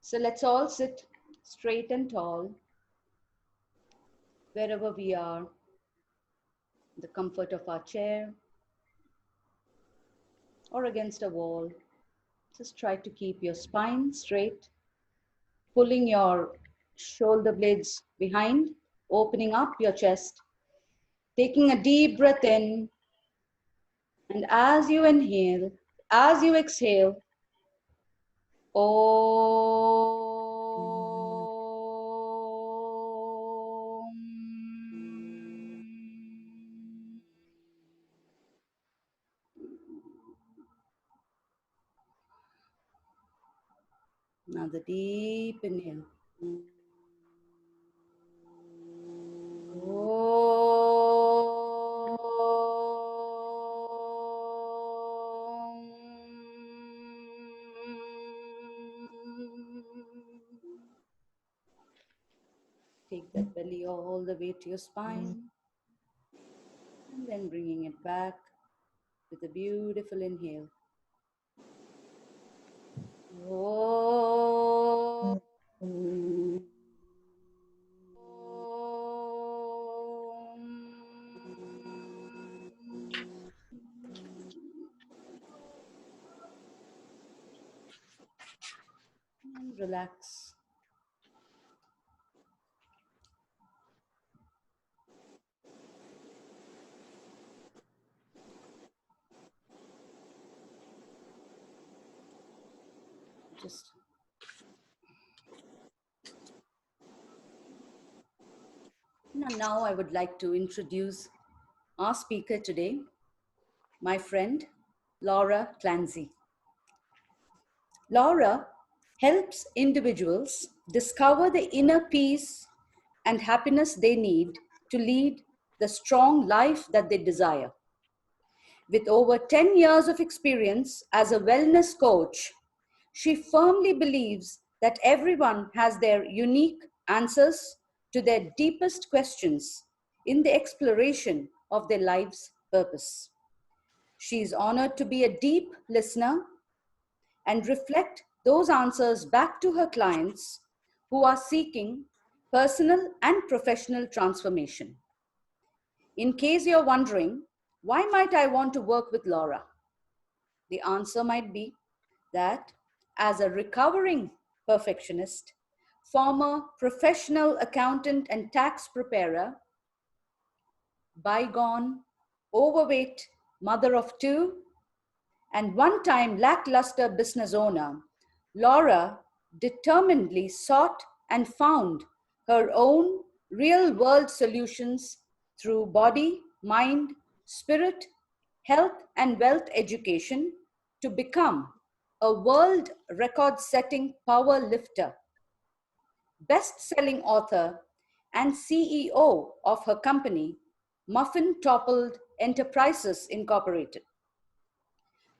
So let's all sit straight and tall wherever we are, the comfort of our chair or against a wall. Just try to keep your spine straight, pulling your shoulder blades behind, opening up your chest, taking a deep breath in, and as you inhale, as you exhale, Om. Now the deep inhale. Take that belly all the way to your spine and then bringing it back with a beautiful inhale. Om. And relax. Just now I would like to introduce our speaker today, my friend Laura Clancy. Laura helps individuals discover the inner peace and happiness they need to lead the strong life that they desire. With over 10 years of experience as a wellness coach, she firmly believes that everyone has their unique answers to their deepest questions in the exploration of their life's purpose. She is honored to be a deep listener and reflect those answers back to her clients who are seeking personal and professional transformation. In case you're wondering, why might I want to work with Laura? The answer might be that as a recovering perfectionist, former professional accountant and tax preparer, bygone, overweight mother of two, and one-time lackluster business owner, Laura determinedly sought and found her own real-world solutions through body, mind, spirit, health, and wealth education to become a world record-setting power lifter, best-selling author, and CEO of her company, Muffin Toppled Enterprises Incorporated.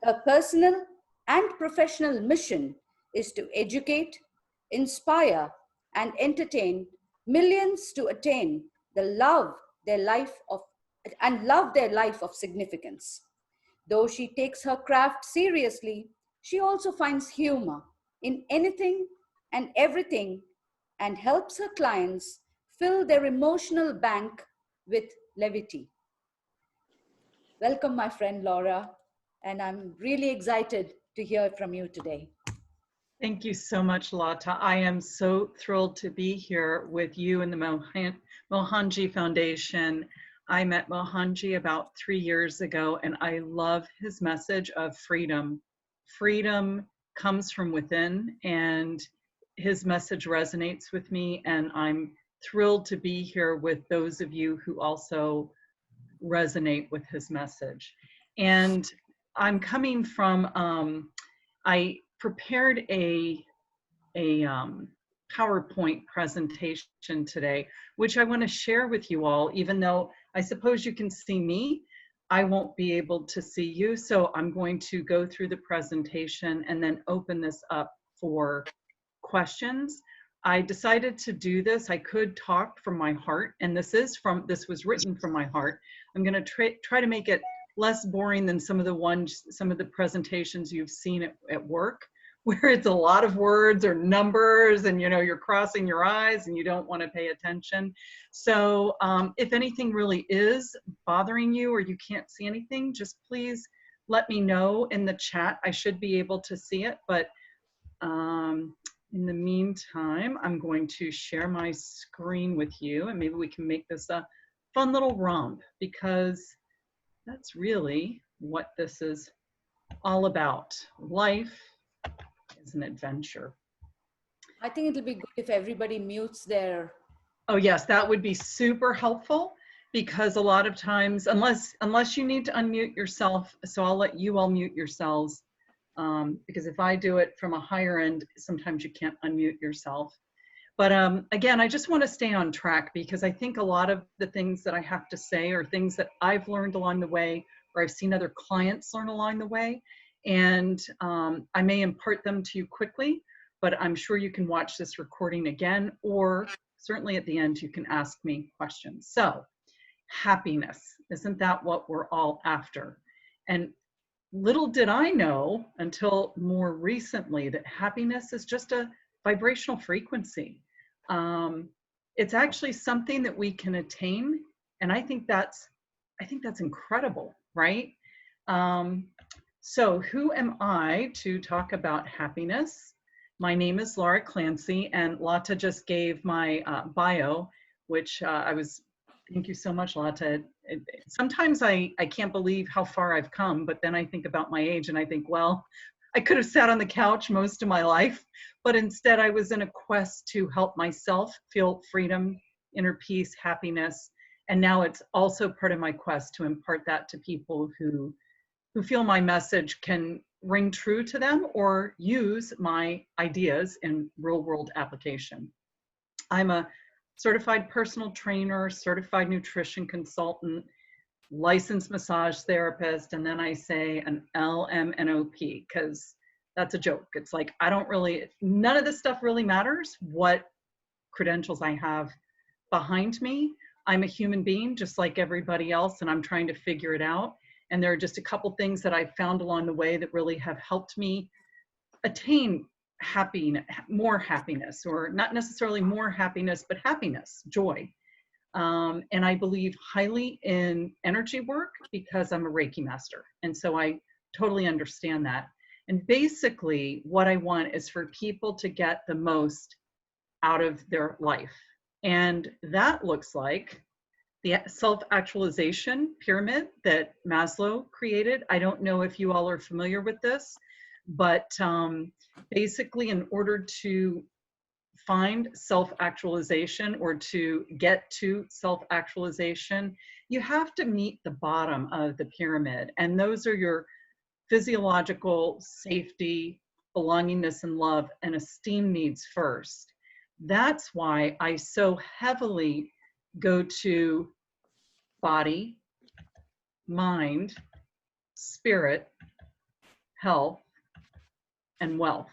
Her personal and professional mission is to educate, inspire, and entertain millions to attain the love their life of and love their life of significance. Though she takes her craft seriously, she also finds humor in anything and everything and helps her clients fill their emotional bank with levity. Welcome, my friend Laura, and I'm really excited to hear from you today. Thank you so much, Lata. I am so thrilled to be here with you and the Mohanji Foundation. I met Mohanji about 3 years ago, and I love his message of freedom. Freedom comes from within, and his message resonates with me, and I'm thrilled to be here with those of you who also resonate with his message. And I'm coming from, I prepared a PowerPoint presentation today, which I want to share with you all, even though I suppose you can see me, I won't be able to see you. So I'm going to go through the presentation and then open this up for questions. I decided to do this. I could talk from my heart, and this was written from my heart. I'm going to try to make it less boring than some of the presentations you've seen at work, where it's a lot of words or numbers and, you know, you're crossing your eyes and you don't want to pay attention. So if anything really is bothering you or you can't see anything, just please let me know in the chat. I should be able to see it, but in the meantime, I'm going to share my screen with you and maybe we can make this a fun little romp, because that's really what this is all about. Life is an adventure. I think it'll be good if everybody mutes their. Oh yes, that would be super helpful, because a lot of times, unless you need to unmute yourself, so I'll let you all mute yourselves, because if I do it from a higher end, sometimes you can't unmute yourself. But again, I just want to stay on track, because I think a lot of the things that I have to say are things that I've learned along the way, or I've seen other clients learn along the way. And I may impart them to you quickly, but I'm sure you can watch this recording again, or certainly at the end, you can ask me questions. So happiness, isn't that what we're all after? And little did I know until more recently that happiness is just a vibrational frequency. It's actually something that we can attain, and I think that's incredible, right? So who am I to talk about happiness? My name is Laura Clancy, and Lata just gave my bio, which thank you so much, Lata. Sometimes I can't believe how far I've come, but then I think about my age and I think, well, I could have sat on the couch most of my life, but instead I was in a quest to help myself feel freedom, inner peace, happiness. And now it's also part of my quest to impart that to people who feel my message can ring true to them or use my ideas in real world application. I'm a certified personal trainer, certified nutrition consultant, licensed massage therapist, and then I say an LMNOP, because that's a joke. It's like, none of this stuff really matters what credentials I have behind me. I'm a human being just like everybody else, and I'm trying to figure it out. And there are just a couple things that I've found along the way that really have helped me attain more happiness, or not necessarily more happiness, but happiness, joy. And I believe highly in energy work because I'm a Reiki master. And so I totally understand that. And basically what I want is for people to get the most out of their life. And that looks like the self-actualization pyramid that Maslow created. I don't know if you all are familiar with this, but basically in order to find self-actualization or to get to self-actualization, you have to meet the bottom of the pyramid. And those are your physiological safety, belongingness, and love and esteem needs first. That's why I so heavily go to body, mind, spirit, health, and wealth.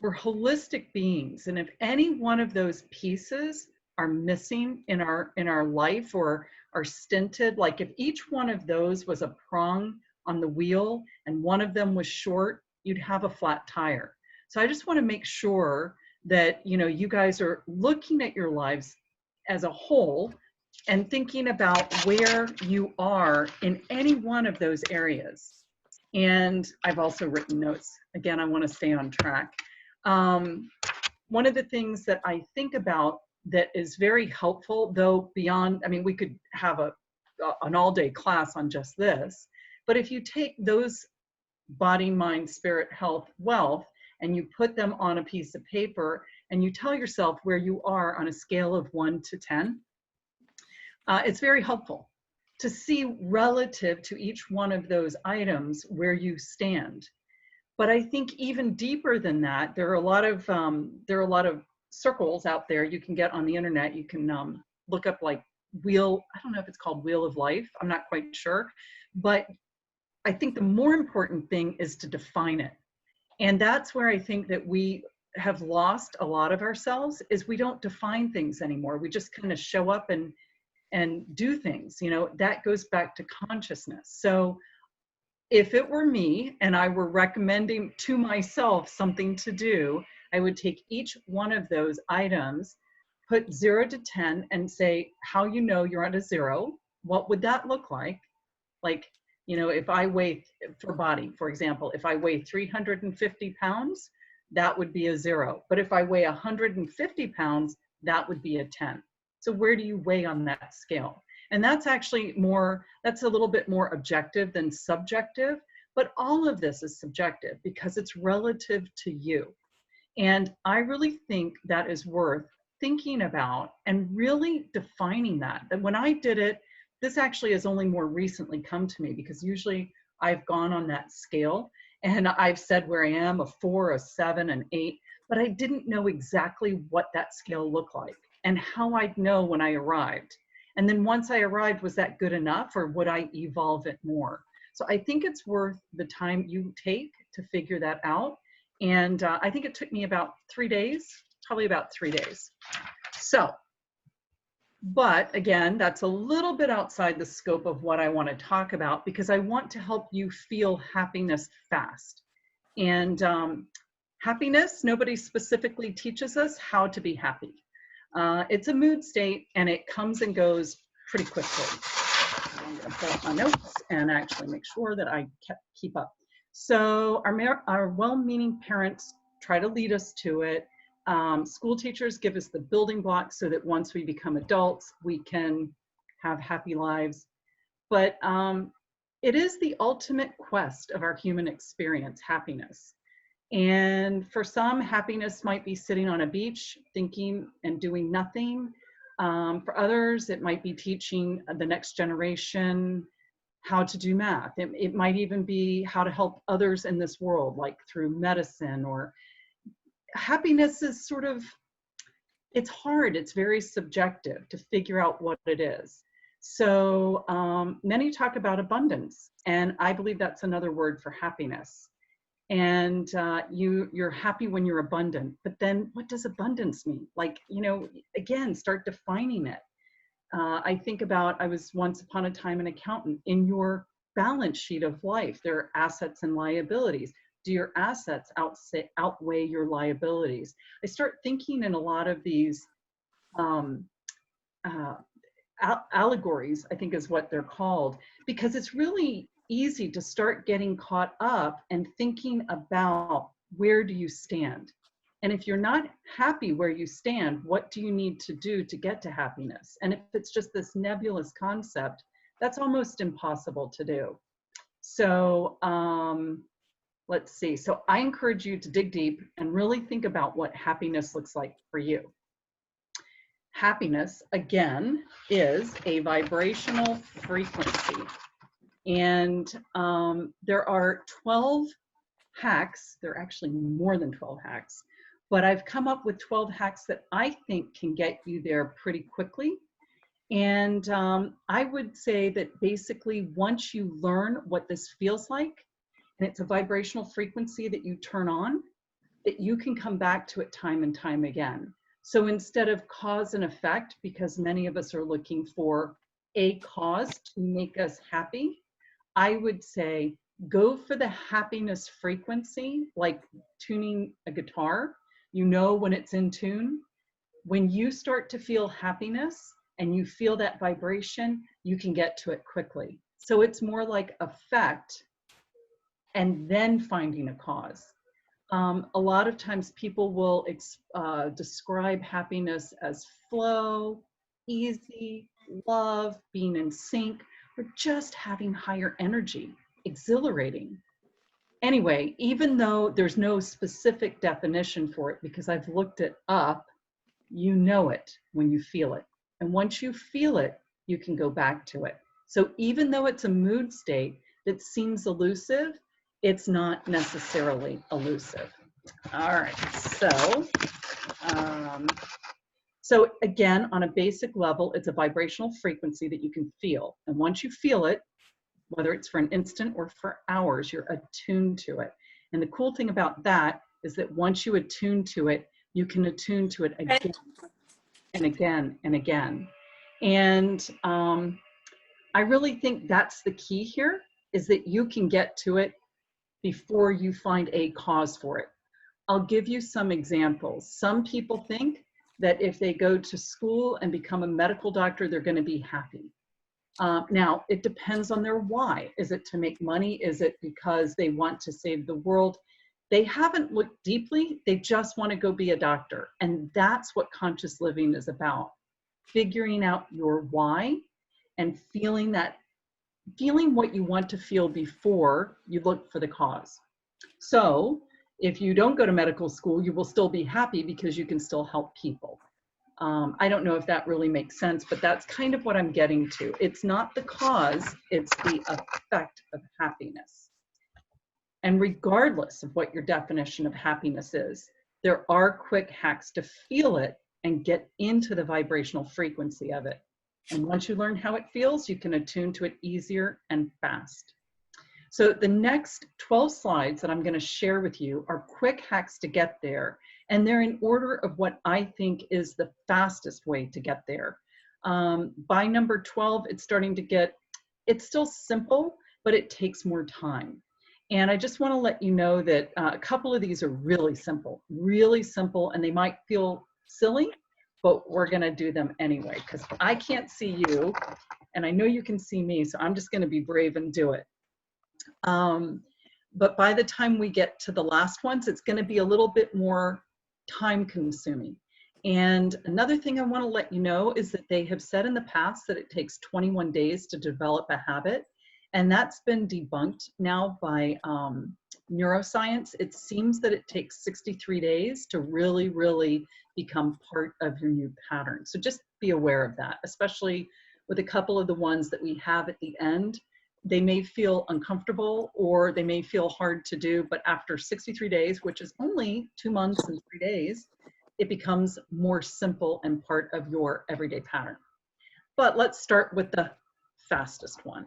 We're holistic beings, and if any one of those pieces are missing in our life or are stinted, like if each one of those was a prong on the wheel and one of them was short, you'd have a flat tire. So I just want to make sure that, you know, you guys are looking at your lives as a whole and thinking about where you are in any one of those areas. And I've also written notes. Again, I want to stay on track. One of the things that I think about that is very helpful, though beyond, I mean, we could have an all-day class on just this, but if you take those body, mind, spirit, health, wealth, and you put them on a piece of paper and you tell yourself where you are on a scale of 1 to 10, it's very helpful to see relative to each one of those items where you stand. But I think even deeper than that, there are a lot of circles out there you can get on the internet. You can look up like wheel, I don't know if it's called Wheel of Life, I'm not quite sure. But I think the more important thing is to define it. And that's where I think that we have lost a lot of ourselves, is we don't define things anymore. We just kind of show up and do things, you know. That goes back to consciousness. So if it were me and I were recommending to myself something to do, I would take each one of those items, put 0 to 10 and say how you know you're at a 0. What would that look like? Like, you know, if I weigh, for body, for example, if I weigh 350 pounds, that would be a 0. But if I weigh 150 pounds, that would be a 10. So where do you weigh on that scale? And that's actually more, that's a little bit more objective than subjective, but all of this is subjective because it's relative to you. And I really think that is worth thinking about and really defining that. And when I did it, this actually has only more recently come to me because usually I've gone on that scale and I've said where I am, a 4, a 7, an 8, but I didn't know exactly what that scale looked like and how I'd know when I arrived. And then once I arrived, was that good enough or would I evolve it more? So I think it's worth the time you take to figure that out. And I think it took me about 3 days, probably about 3 days. So, but again, that's a little bit outside the scope of what I want to talk about because I want to help you feel happiness fast. And happiness, nobody specifically teaches us how to be happy. It's a mood state and it comes and goes pretty quickly. I'm going to pull up my notes and actually make sure that I keep up. So our well-meaning parents try to lead us to it. School teachers give us the building blocks so that once we become adults, we can have happy lives. But it is the ultimate quest of our human experience, happiness. And for some, happiness might be sitting on a beach, thinking and doing nothing. For others, it might be teaching the next generation how to do math. It might even be how to help others in this world, like through medicine. Or happiness is sort of, it's hard, it's very subjective to figure out what it is. So many talk about abundance, and I believe that's another word for happiness. And you're happy when you're abundant, but then what does abundance mean? Like, you know, again, start defining it. I think about, I was once upon a time an accountant. In your balance sheet of life, there are assets and liabilities. Do your assets outweigh your liabilities? I start thinking in a lot of these allegories, I think is what they're called, because it's really easy to start getting caught up and thinking about where do you stand? And if you're not happy where you stand, what do you need to do to get to happiness? And if it's just this nebulous concept, that's almost impossible to do. So let's see. So I encourage you to dig deep and really think about what happiness looks like for you. Happiness, again, is a vibrational frequency. And there are 12 hacks. There are actually more than 12 hacks, but I've come up with 12 hacks that I think can get you there pretty quickly. And I would say that basically once you learn what this feels like, and it's a vibrational frequency that you turn on, that you can come back to it time and time again. So instead of cause and effect, because many of us are looking for a cause to make us happy, I would say go for the happiness frequency, like tuning a guitar. You know when it's in tune. When you start to feel happiness and you feel that vibration, you can get to it quickly. So it's more like effect and then finding a cause. A lot of times people will describe happiness as flow, easy, love, being in sync, or just having higher energy, exhilarating. Anyway, even though there's no specific definition for it, because I've looked it up, you know it when you feel it. And once you feel it, you can go back to it. So even though it's a mood state that seems elusive, it's not necessarily elusive. All right, so again, on a basic level, it's a vibrational frequency that you can feel. And once you feel it, whether it's for an instant or for hours, you're attuned to it. And the cool thing about that is that once you attune to it, you can attune to it again and again and again. And I really think that's the key here, is that you can get to it before you find a cause for it. I'll give you some examples. Some people think that if they go to school and become a medical doctor, they're going to be happy. Now, it depends on their why. Is it to make money? Is it because they want to save the world? They haven't looked deeply. They just want to go be a doctor. And that's what conscious living is about. Figuring out your why and feeling what you want to feel before you look for the cause. So if you don't go to medical school, you will still be happy because you can still help people. I don't know if that really makes sense, but that's kind of what I'm getting to. It's not the cause, it's the effect of happiness. And regardless of what your definition of happiness is, there are quick hacks to feel it and get into the vibrational frequency of it. And once you learn how it feels, you can attune to it easier and fast. So the next 12 slides that I'm going to share with you are quick hacks to get there. And they're in order of what I think is the fastest way to get there. By number 12, it's still simple, but it takes more time. And I just want to let you know that a couple of these are really simple, and they might feel silly, but we're going to do them anyway, because I can't see you, and I know you can see me, so I'm just going to be brave and do it. But by the time we get to the last ones, it's going to be a little bit more time consuming. And another thing I want to let you know is that they have said in the past that it takes 21 days to develop a habit. And that's been debunked now by neuroscience. It seems that it takes 63 days to really, really become part of your new pattern. So just be aware of that, especially with a couple of the ones that we have at the end. They may feel uncomfortable or they may feel hard to do, but after 63 days, which is only 2 months and 3 days, it becomes more simple and part of your everyday pattern. But let's start with the fastest one.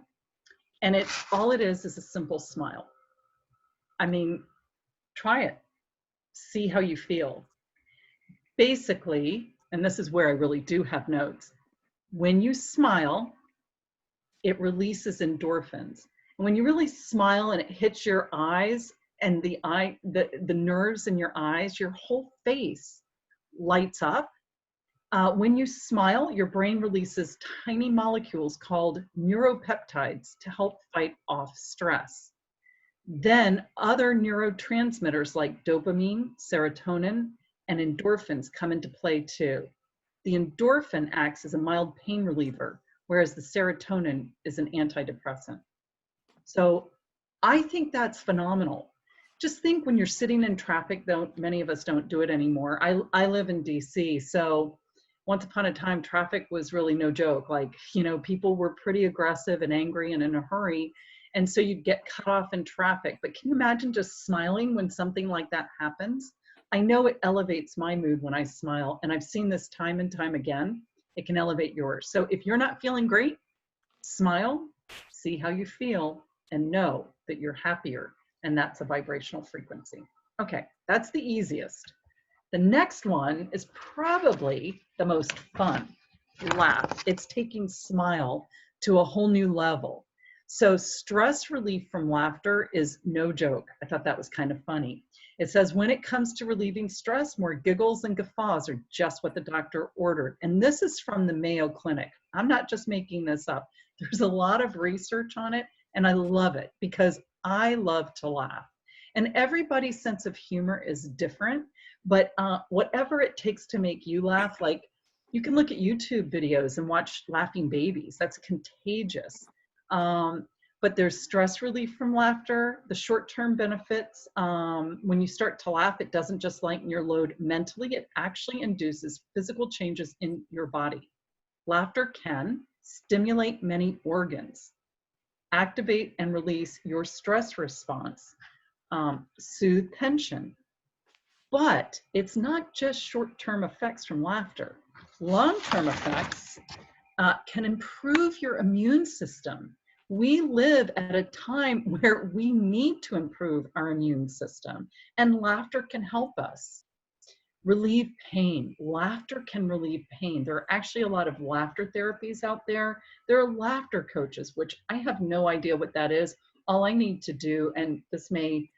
And all it is a simple smile. I mean, try it. See how you feel. Basically, and this is where I really do have notes, when you smile, it releases endorphins. And when you really smile and it hits your eyes and the nerves in your eyes, your whole face lights up. When you smile, your brain releases tiny molecules called neuropeptides to help fight off stress. Then other neurotransmitters like dopamine, serotonin, and endorphins come into play too. The endorphin acts as a mild pain reliever, whereas the serotonin is an antidepressant. So I think that's phenomenal. Just think when you're sitting in traffic, though many of us don't do it anymore. I live in DC, so once upon a time, traffic was really no joke. Like, people were pretty aggressive and angry and in a hurry. And so you'd get cut off in traffic. But can you imagine just smiling when something like that happens? I know it elevates my mood when I smile. And I've seen this time and time again. It can elevate yours. So if you're not feeling great, smile, see how you feel, and know that you're happier. And that's a vibrational frequency. Okay, that's the easiest. The next one is probably the most fun. Laugh. It's taking smile to a whole new level. So stress relief from laughter is no joke. I thought that was kind of funny. It says when it comes to relieving stress, more giggles and guffaws are just what the doctor ordered. And this is from the Mayo Clinic. I'm not just making this up. There's a lot of research on it, and I love it because I love to laugh. And everybody's sense of humor is different, but whatever it takes to make you laugh, like you can look at YouTube videos and watch laughing babies. That's contagious. But there's stress relief from laughter, the short-term benefits. When you start to laugh, it doesn't just lighten your load mentally, it actually induces physical changes in your body. Laughter can stimulate many organs, activate and release your stress response, soothe tension. But it's not just short-term effects from laughter. Long-term effects can improve your immune system. We live at a time where we need to improve our immune system, and laughter can help us. Relieve pain. Laughter can relieve pain. There are actually a lot of laughter therapies out there. There are laughter coaches, which I have no idea what that is. all I need to do, and this may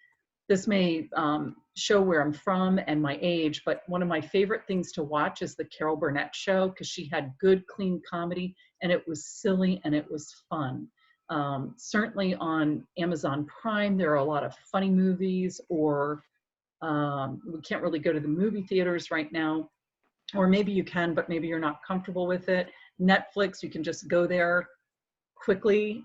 show where I'm from and my age, but one of my favorite things to watch is the Carol Burnett show, because she had good, clean comedy, and it was silly and it was fun. Certainly on Amazon Prime, there are a lot of funny movies, or we can't really go to the movie theaters right now, or maybe you can, but maybe you're not comfortable with it. Netflix, you can just go there quickly.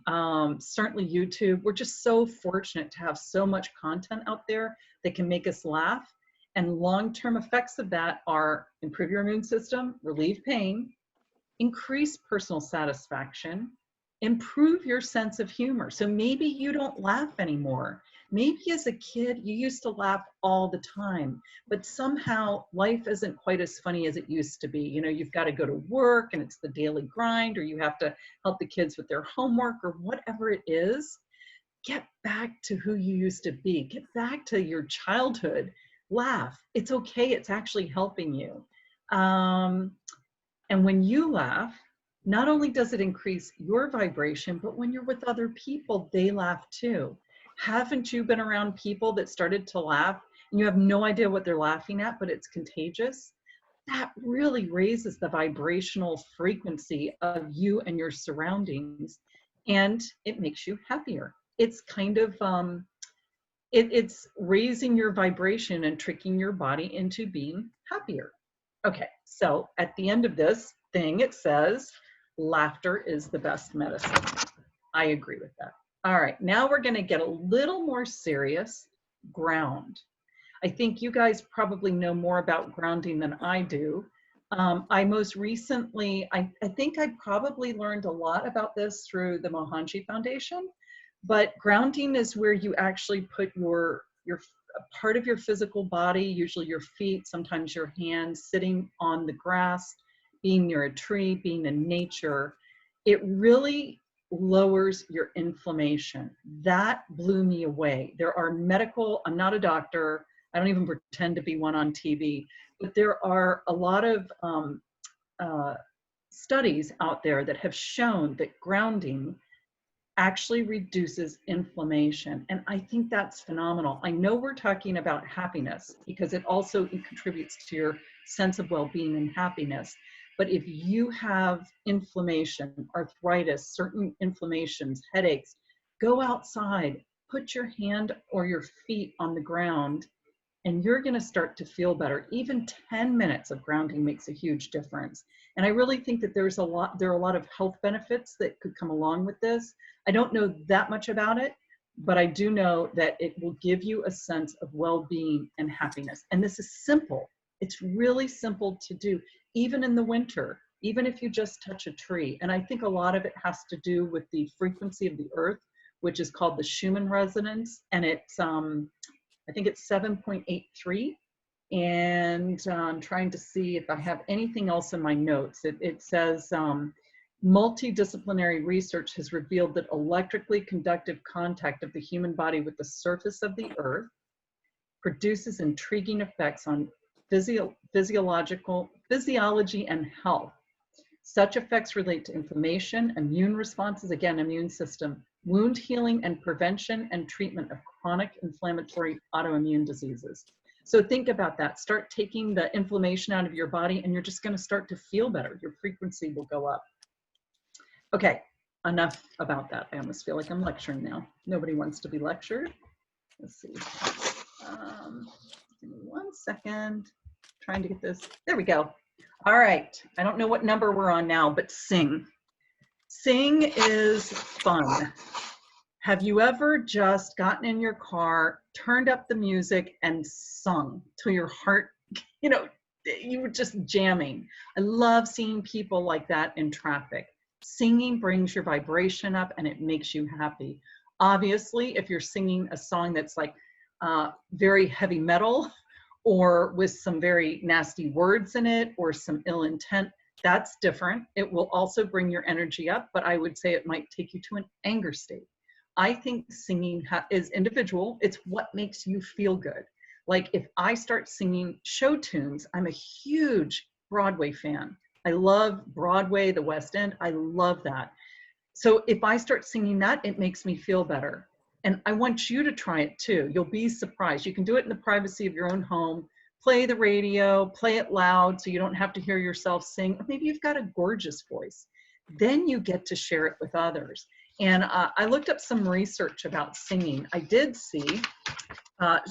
Certainly YouTube. We're just so fortunate to have so much content out there that can make us laugh. And long-term effects of that are improve your immune system, relieve pain, increase personal satisfaction, improve your sense of humor. So maybe you don't laugh anymore. Maybe as a kid, you used to laugh all the time, but somehow life isn't quite as funny as it used to be. You know, you've got to go to work and it's the daily grind, or you have to help the kids with their homework, or whatever it is. Get back to who you used to be. Get back to your childhood. Laugh. It's okay. It's actually helping you. And when you laugh, not only does it increase your vibration, but when you're with other people, they laugh too. Haven't you been around people that started to laugh and you have no idea what they're laughing at, but it's contagious? That really raises the vibrational frequency of you and your surroundings, and it makes you happier. It's kind of, it's raising your vibration and tricking your body into being happier. Okay, so at the end of this thing, it says, laughter is the best medicine. I agree with that. All right, now we're gonna get a little more serious. Ground. I think you guys probably know more about grounding than I do. I most recently, I think I probably learned a lot about this through the Mohanji Foundation, but grounding is where you actually put your part of your physical body, usually your feet, sometimes your hands, sitting on the grass, being near a tree, being in nature. It really lowers your inflammation. That blew me away. There are medical, I'm not a doctor, I don't even pretend to be one on TV, but there are a lot of studies out there that have shown that grounding actually reduces inflammation. And I think that's phenomenal. I know we're talking about happiness because it also contributes to your sense of well-being and happiness. But if you have inflammation, arthritis, certain inflammations, headaches, go outside, put your hand or your feet on the ground, and you're going to start to feel better. Even 10 minutes of grounding makes a huge difference. And I really think that there are a lot of health benefits that could come along with this. I don't know that much about it, but I do know that it will give you a sense of well-being and happiness. And this is simple. It's really simple to do, even in the winter, even if you just touch a tree. And I think a lot of it has to do with the frequency of the earth, which is called the Schumann resonance. And it's, I think it's 7.83. And I'm trying to see if I have anything else in my notes. It says, multidisciplinary research has revealed that electrically conductive contact of the human body with the surface of the earth produces intriguing effects on physiology and health. Such effects relate to inflammation, immune responses, again, immune system, wound healing, and prevention and treatment of chronic inflammatory autoimmune diseases. So think about that. Start taking the inflammation out of your body and you're just going to start to feel better. Your frequency will go up. Okay, enough about that. I almost feel like I'm lecturing now. Nobody wants to be lectured. Let's see. Give me 1 second. Trying to get this. There we go. All right. I don't know what number we're on now, but sing. Sing is fun. Have you ever just gotten in your car, turned up the music, and sung till your heart, you know, you were just jamming? I love seeing people like that in traffic. Singing brings your vibration up and it makes you happy. Obviously, if you're singing a song that's like very heavy metal or with some very nasty words in it or some ill intent, that's different. It will also bring your energy up, but I would say it might take you to an anger state. I think singing is individual. It's what makes you feel good. Like if I start singing show tunes, I'm a huge Broadway fan. I love Broadway, the West End. I love that. So if I start singing that, it makes me feel better. And I want you to try it too. You'll be surprised. You can do it in the privacy of your own home. Play the radio, play it loud so you don't have to hear yourself sing. Or maybe you've got a gorgeous voice. Then you get to share it with others. And I looked up some research about singing. I did see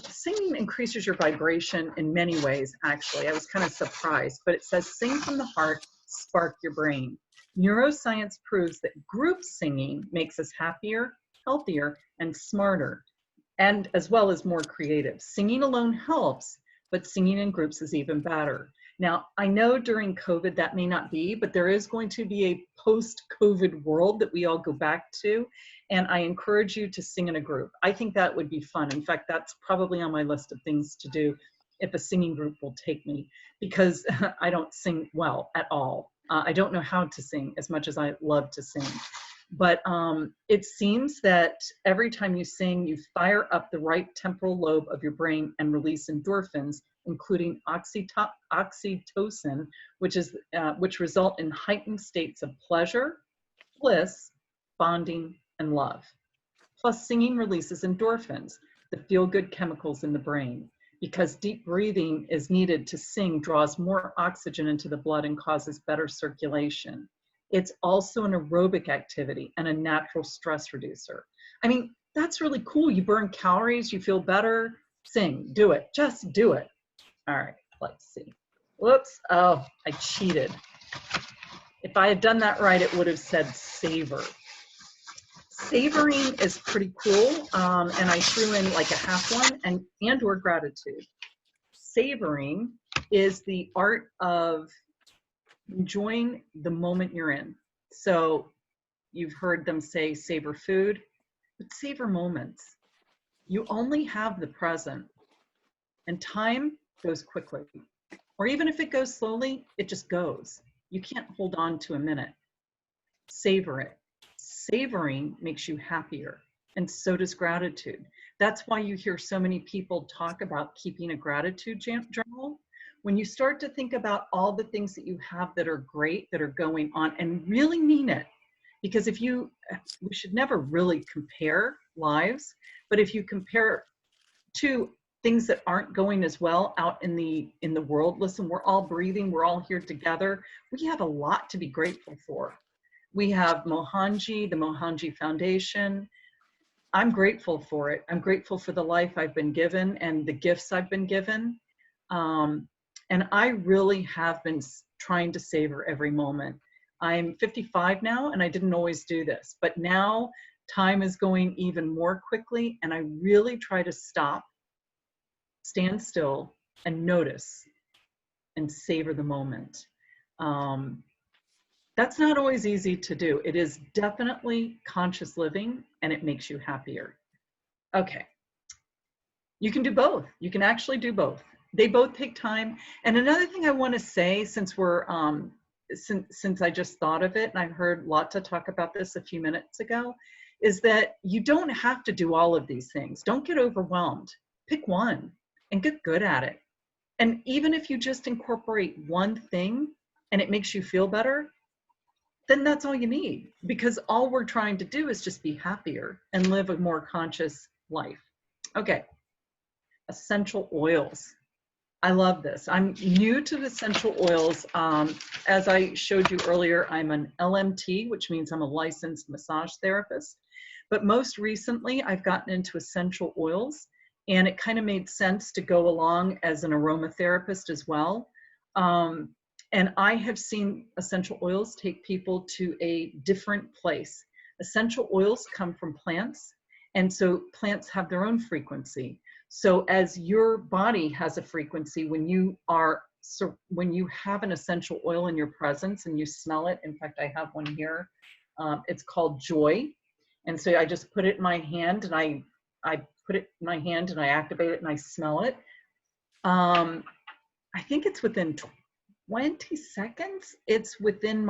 singing increases your vibration in many ways, actually. I was kind of surprised, but it says sing from the heart, spark your brain. Neuroscience proves that group singing makes us happier, healthier, and smarter, and as well as more creative. Singing alone helps, but singing in groups is even better. Now, I know during COVID that may not be, but there is going to be a post-COVID world that we all go back to, and I encourage you to sing in a group. I think that would be fun. In fact, that's probably on my list of things to do if a singing group will take me, because I don't sing well at all. I don't know how to sing as much as I love to sing. But it seems that every time you sing, you fire up the right temporal lobe of your brain and release endorphins, including oxytocin, which result in heightened states of pleasure, bliss, bonding, and love. Plus, singing releases endorphins, the feel-good chemicals in the brain. Because deep breathing is needed to sing draws more oxygen into the blood and causes better circulation. It's also an aerobic activity and a natural stress reducer. I mean, that's really cool. You burn calories, you feel better. Sing, do it, just do it. All right, let's see. Whoops, oh, I cheated. If I had done that right, it would have said savor. Savoring is pretty cool, and I threw in like a half one and or gratitude. Savoring is the art of enjoying the moment you're in. So you've heard them say savor food, but savor moments. You only have the present, and time goes quickly. Or even if it goes slowly, it just goes. You can't hold on to a minute. Savor it. Savoring makes you happier, and so does gratitude. That's why you hear so many people talk about keeping a gratitude journal. When you start to think about all the things that you have that are great, that are going on, and really mean it, because we should never really compare lives, but if you compare to things that aren't going as well out in the world, listen, we're all breathing, we're all here together. We have a lot to be grateful for. We have Mohanji, the Mohanji Foundation. I'm grateful for it. I'm grateful for the life I've been given and the gifts I've been given. And I really have been trying to savor every moment. I'm 55 now, and I didn't always do this, but now time is going even more quickly, and I really try to stop, stand still, and notice and savor the moment. That's not always easy to do. It is definitely conscious living, and it makes you happier. Okay, you can do both. You can actually do both. They both take time. And another thing I want to say, since we're since I just thought of it, and I heard Lotta talk about this a few minutes ago, is that you don't have to do all of these things. Don't get overwhelmed. Pick one and get good at it. And even if you just incorporate one thing and it makes you feel better, then that's all you need, because all we're trying to do is just be happier and live a more conscious life. Okay, essential oils. I love this. I'm new to the essential oils. As I showed you earlier, I'm an LMT, which means I'm a licensed massage therapist. But most recently, I've gotten into essential oils, and it kind of made sense to go along as an aromatherapist as well. And I have seen essential oils take people to a different place. Essential oils come from plants, and so plants have their own frequency. So as your body has a frequency, when you have an essential oil in your presence and you smell it, in fact, I have one here, it's called Joy. And so I just put it in my hand, and I put it in my hand and I activate it and I smell it. I think it's within 20 seconds. It's within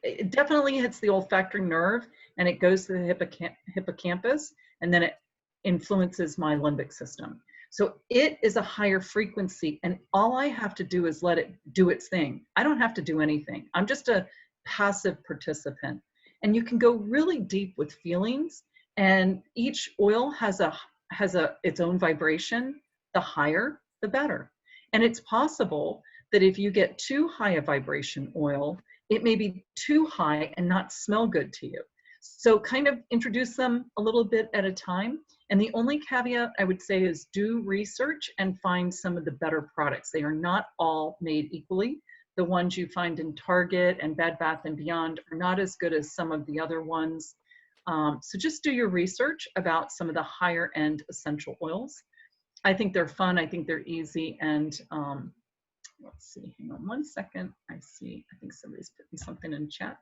it definitely hits the olfactory nerve, and it goes to the hippocampus, and then it influences my limbic system. So it is a higher frequency, and all I have to do is let it do its thing. I don't have to do anything. I'm just a passive participant. And you can go really deep with feelings And each oil has its own vibration. The higher, the better. And it's possible that if you get too high a vibration oil, it may be too high and not smell good to you. So kind of introduce them a little bit at a time. And the only caveat I would say is do research and find some of the better products. They are not all made equally. The ones you find in Target and Bed Bath & Beyond are not as good as some of the other ones. So just do your research about some of the higher end essential oils. I think they're fun. I think they're easy. And let's see, hang on one second. I think somebody's putting something in chat.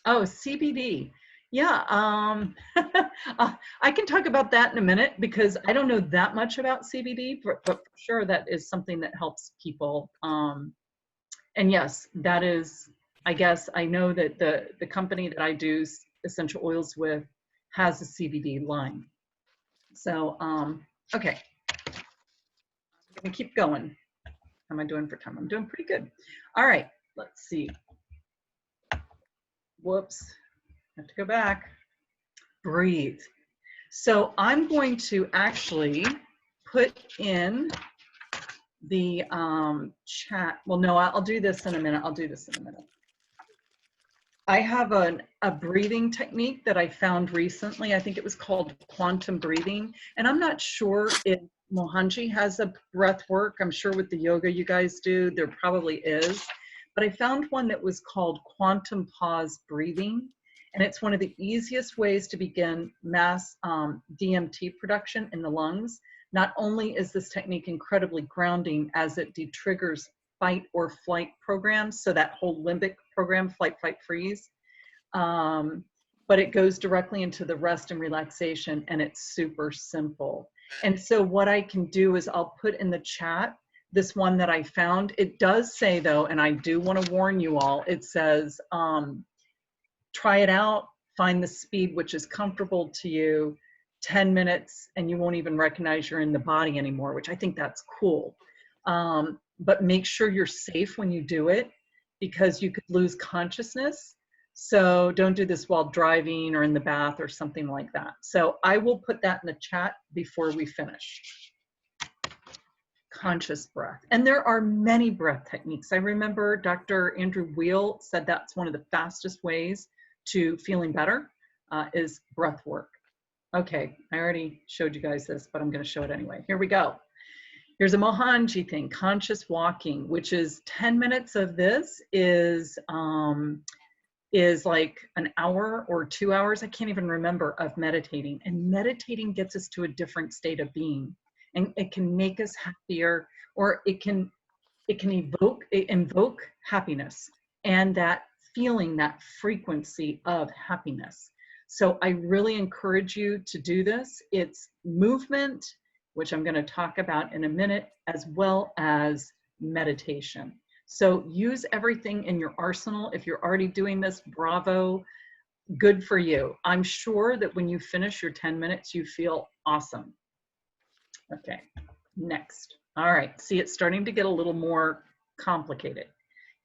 Oh, CBD. Yeah, I can talk about that in a minute because I don't know that much about CBD, but for sure that is something that helps people. And yes, that is, I guess, I know that the company that I do essential oils with has a CBD line. So, okay, I'm gonna keep going. How am I doing for time? I'm doing pretty good. All right, let's see. Whoops, I have to go back. Breathe. So I'm going to actually put in the chat. Well, no, I'll do this in a minute. I have a breathing technique that I found recently. I think it was called quantum breathing. And I'm not sure if Mohanji has a breath work. I'm sure with the yoga you guys do, there probably is. But I found one that was called quantum pause breathing. And it's one of the easiest ways to begin mass DMT production in the lungs. Not only is this technique incredibly grounding as it detriggers fight or flight programs, so that whole limbic program, flight, fight, freeze, but it goes directly into the rest and relaxation, and it's super simple. And so what I can do is I'll put in the chat this one that I found. It does say though, and I do want to warn you all, it says, try it out, find the speed which is comfortable to you, 10 minutes, and you won't even recognize you're in the body anymore, which I think that's cool. But make sure you're safe when you do it because you could lose consciousness. So don't do this while driving or in the bath or something like that. So I will put that in the chat before we finish. Conscious breath. And there are many breath techniques. I remember Dr. Andrew Weil said that's one of the fastest ways to feeling better is breath work. Okay, I already showed you guys this, but I'm going to show it anyway. Here we go. Here's a Mohanji thing, conscious walking, which is 10 minutes of this is like an hour or 2 hours, I can't even remember, of meditating. And meditating gets us to a different state of being. And it can make us happier, or it can invoke happiness and that feeling, that frequency of happiness. So I really encourage you to do this. It's movement, which I'm going to talk about in a minute, as well as meditation. So use everything in your arsenal. If you're already doing this, bravo, good for you. I'm sure that when you finish your 10 minutes, you feel awesome. Okay, next. All right, see, it's starting to get a little more complicated.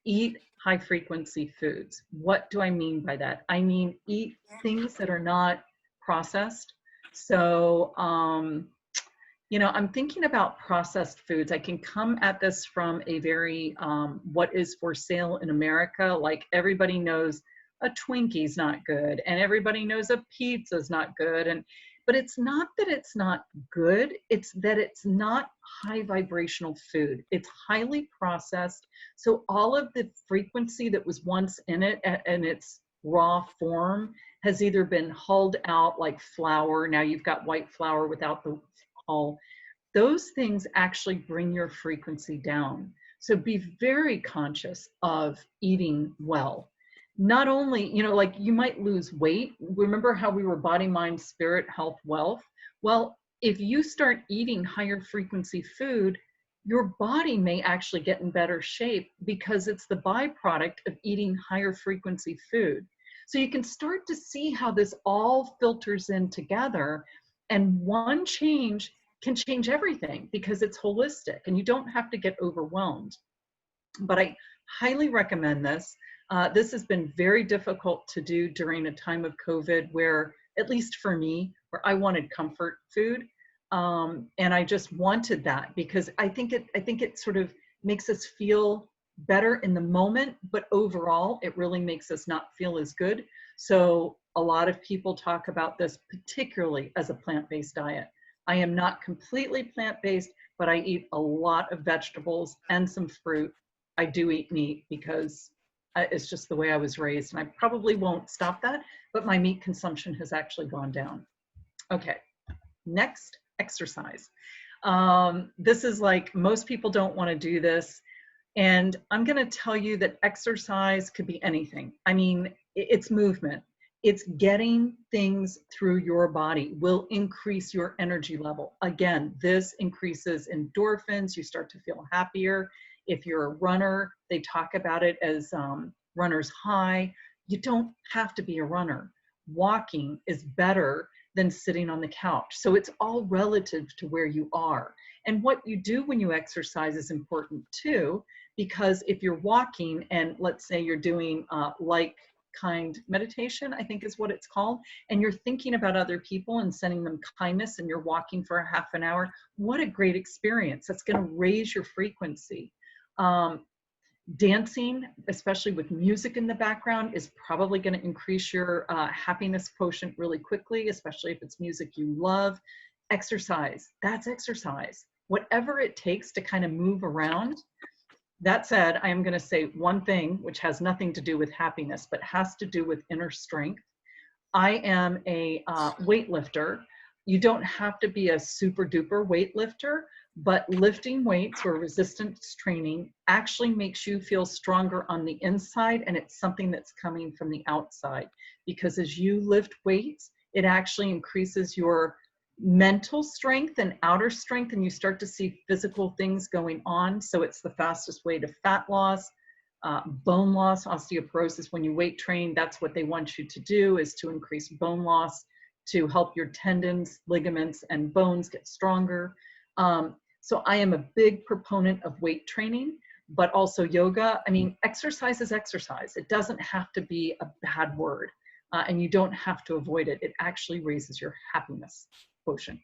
Eat high frequency foods. What do I mean by that? I mean, eat things that are not processed. So, you know, I'm thinking about processed foods. I can come at this from a very, what is for sale in America. Like everybody knows a Twinkie's not good and everybody knows a pizza's not good. But it's not that it's not good, it's that it's not high vibrational food. It's highly processed. So all of the frequency that was once in it and its raw form has either been hulled out like flour. Now you've got white flour without the hull. Those things actually bring your frequency down. So be very conscious of eating well. Not only, you know, like you might lose weight. Remember how we were body, mind, spirit, health, wealth? Well, if you start eating higher frequency food, your body may actually get in better shape because it's the byproduct of eating higher frequency food. So you can start to see how this all filters in together, and one change can change everything because it's holistic and you don't have to get overwhelmed. But I highly recommend this. This has been very difficult to do during a time of COVID where at least for me, where I wanted comfort food. And I just wanted that because I think it sort of makes us feel better in the moment, but overall, it really makes us not feel as good. So a lot of people talk about this, particularly as a plant-based diet. I am not completely plant-based, but I eat a lot of vegetables and some fruit. I do eat meat because it's just the way I was raised, and I probably won't stop that, but my meat consumption has actually gone down. Okay, next, exercise. This is like, most people don't want to do this. And I'm going to tell you that exercise could be anything. I mean, it's movement. It's getting things through your body will increase your energy level. Again, this increases endorphins. You start to feel happier. If you're a runner, they talk about it as runner's high. You don't have to be a runner. Walking is better than sitting on the couch. So it's all relative to where you are. And what you do when you exercise is important too, because if you're walking and let's say you're doing like kind meditation, I think is what it's called, and you're thinking about other people and sending them kindness and you're walking for a half an hour, what a great experience. That's going to raise your frequency. Dancing, especially with music in the background, is probably going to increase your happiness quotient really quickly, especially if it's music you love. Exercise, that's exercise. Whatever it takes to kind of move around. That said, I am going to say one thing which has nothing to do with happiness, but has to do with inner strength. I am a weightlifter. You don't have to be a super duper weightlifter, but lifting weights or resistance training actually makes you feel stronger on the inside, and it's something that's coming from the outside. Because as you lift weights, it actually increases your mental strength and outer strength, and you start to see physical things going on. So it's the fastest way to fat loss, bone loss, osteoporosis. When you weight train, that's what they want you to do, is to increase bone loss, to help your tendons, ligaments, and bones get stronger. So I am a big proponent of weight training, but also yoga. I mean, exercise is exercise. It doesn't have to be a bad word, and you don't have to avoid it. It actually raises your happiness quotient.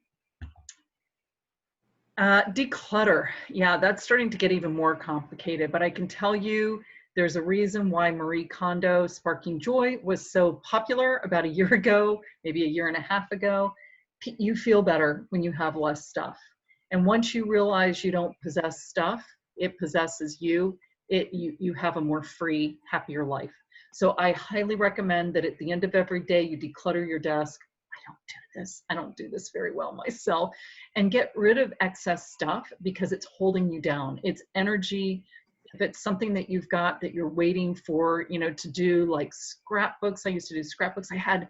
Declutter. Yeah, that's starting to get even more complicated, but I can tell you there's a reason why Marie Kondo's Sparking Joy was so popular about a year ago, maybe a year and a half ago. You feel better when you have less stuff. And once you realize you don't possess stuff, it possesses you. You have a more free, happier life. So I highly recommend that at the end of every day, you declutter your desk. I don't do this very well myself, and get rid of excess stuff because it's holding you down. It's energy. If it's something that you've got that you're waiting for, to do, like scrapbooks. I used to do scrapbooks. I had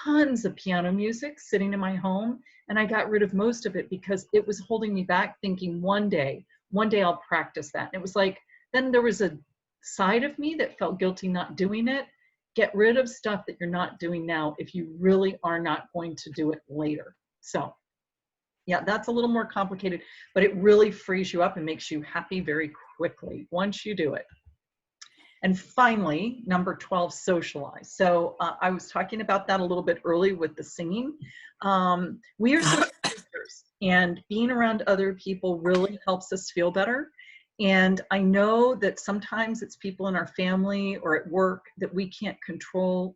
tons of piano music sitting in my home, and I got rid of most of it because it was holding me back, thinking one day I'll practice that. And it was like, then there was a side of me that felt guilty not doing it. Get rid of stuff that you're not doing now if you really are not going to do it later. So yeah, that's a little more complicated, but it really frees you up and makes you happy very quickly once you do it. And finally, number 12, socialize. So I was talking about that a little bit early with the singing. We are social creatures, and being around other people really helps us feel better. And I know that sometimes it's people in our family or at work that we can't control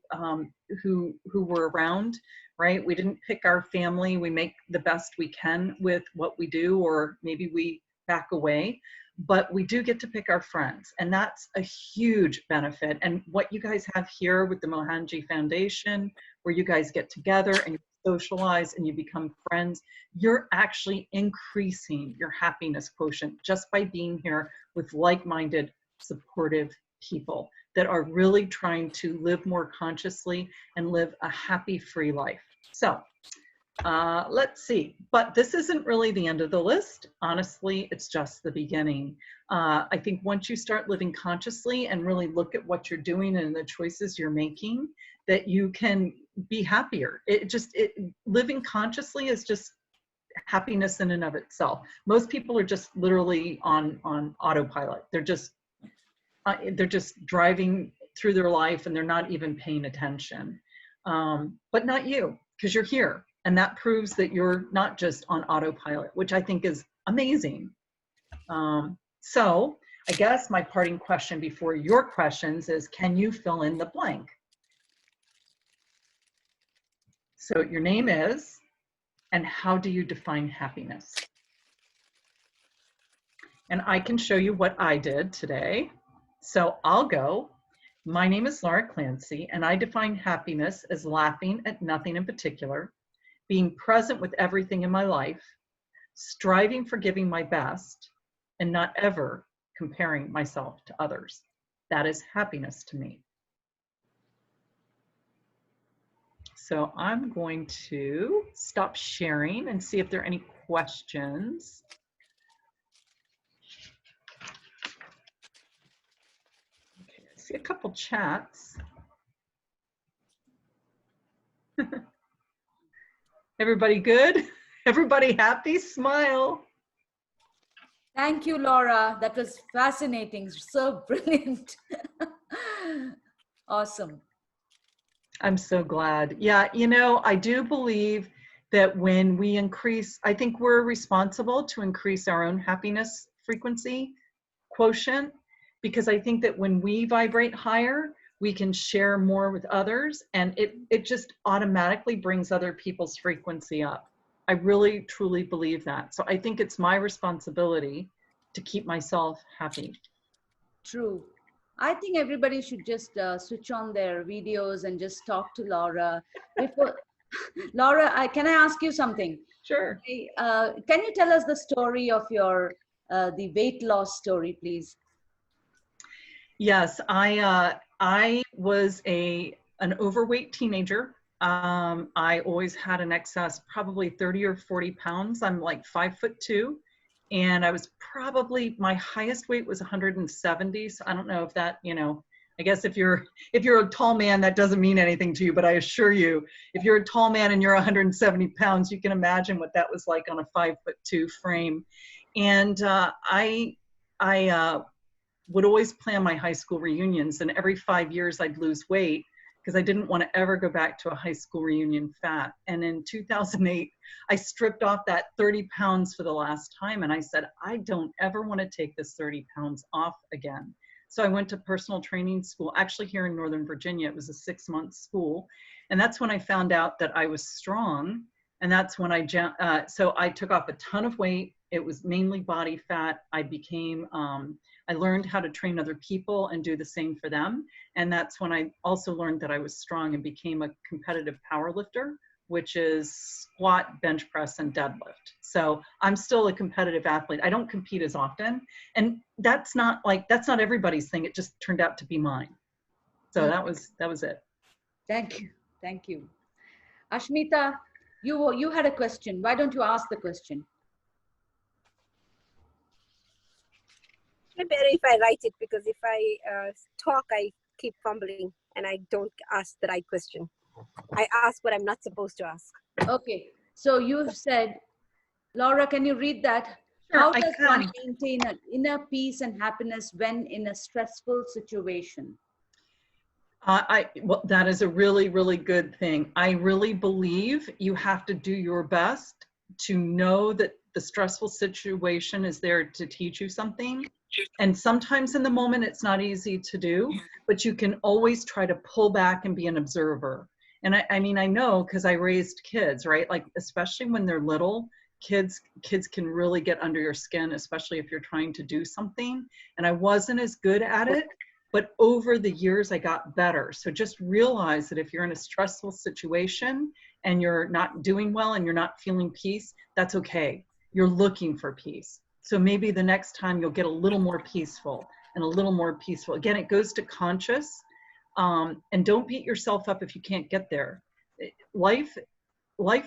who we're around, right? We didn't pick our family. We make the best we can with what we do, or maybe we back away. But we do get to pick our friends, and that's a huge benefit. And what you guys have here with the Mohanji Foundation, where you guys get together and you socialize and you become friends, you're actually increasing your happiness quotient just by being here with like-minded, supportive people that are really trying to live more consciously and live a happy, free life. So let's see, but this isn't really the end of the list. Honestly, it's just the beginning. I think once you start living consciously and really look at what you're doing and the choices you're making, that you can be happier. Living consciously is just happiness in and of itself. Most people are just literally on autopilot. They're just driving through their life and they're not even paying attention. but not you, because you're here. And that proves that you're not just on autopilot, which I think is amazing. So I guess my parting question before your questions is, can you fill in the blank? So your name is, and how do you define happiness? And I can show you what I did today. So I'll go. My name is Laura Clancy, and I define happiness as laughing at nothing in particular, being present with everything in my life, striving for giving my best, and not ever comparing myself to others. That is happiness to me. So I'm going to stop sharing and see if there are any questions. Okay, I see a couple chats. Everybody good? Everybody happy? Smile. Thank you, Laura. That was fascinating. So brilliant. Awesome. I'm so glad. Yeah, you know, I do believe that when we increase, I think we're responsible to increase our own happiness frequency quotient, because I think that when we vibrate higher, we can share more with others, and it just automatically brings other people's frequency up. I really, truly believe that. So I think it's my responsibility to keep myself happy. True. I think everybody should just switch on their videos and just talk to Laura. Before, Laura, can I ask you something? Sure. Can you tell us the story of your the weight loss story, please? Yes, I was an overweight teenager. I always had an excess, probably 30 or 40 pounds. I'm like 5'2", and I was probably, my highest weight was 170. So I don't know if that, you know, I guess if you're a tall man, that doesn't mean anything to you, but I assure you, if you're a tall man and you're 170 pounds, you can imagine what that was like on a 5'2" frame. And I would always plan my high school reunions, and every 5 years I'd lose weight because I didn't want to ever go back to a high school reunion fat. And in 2008, I stripped off that 30 pounds for the last time, and I said, I don't ever want to take this 30 pounds off again. So I went to personal training school, actually here in Northern Virginia. It was a 6-month school. And that's when I found out that I was strong. And that's when so I took off a ton of weight. It was mainly body fat. I learned how to train other people and do the same for them. And that's when I also learned that I was strong and became a competitive power lifter, which is squat, bench press, and deadlift. So I'm still a competitive athlete. I don't compete as often. And that's not everybody's thing. It just turned out to be mine. So that was it. Thank you. Thank you. Ashmita, you had a question. Why don't you ask the question? Better if I write it, because if I talk, I keep fumbling and I don't ask the right question. I ask what I'm not supposed to ask. Okay, so you said, Laura, can you read that? Sure, How does one maintain an inner peace and happiness when in a stressful situation? Well, that is a really, really good thing. I really believe you have to do your best to know that the stressful situation is there to teach you something. And sometimes in the moment, it's not easy to do, but you can always try to pull back and be an observer. And I mean, I know because I raised kids, right? Like, especially when they're little, kids can really get under your skin, especially if you're trying to do something. And I wasn't as good at it, but over the years I got better. So just realize that if you're in a stressful situation and you're not doing well and you're not feeling peace, that's okay. You're looking for peace. So maybe the next time you'll get a little more peaceful and a little more peaceful. Again, it goes to conscious. And don't beat yourself up if you can't get there. Life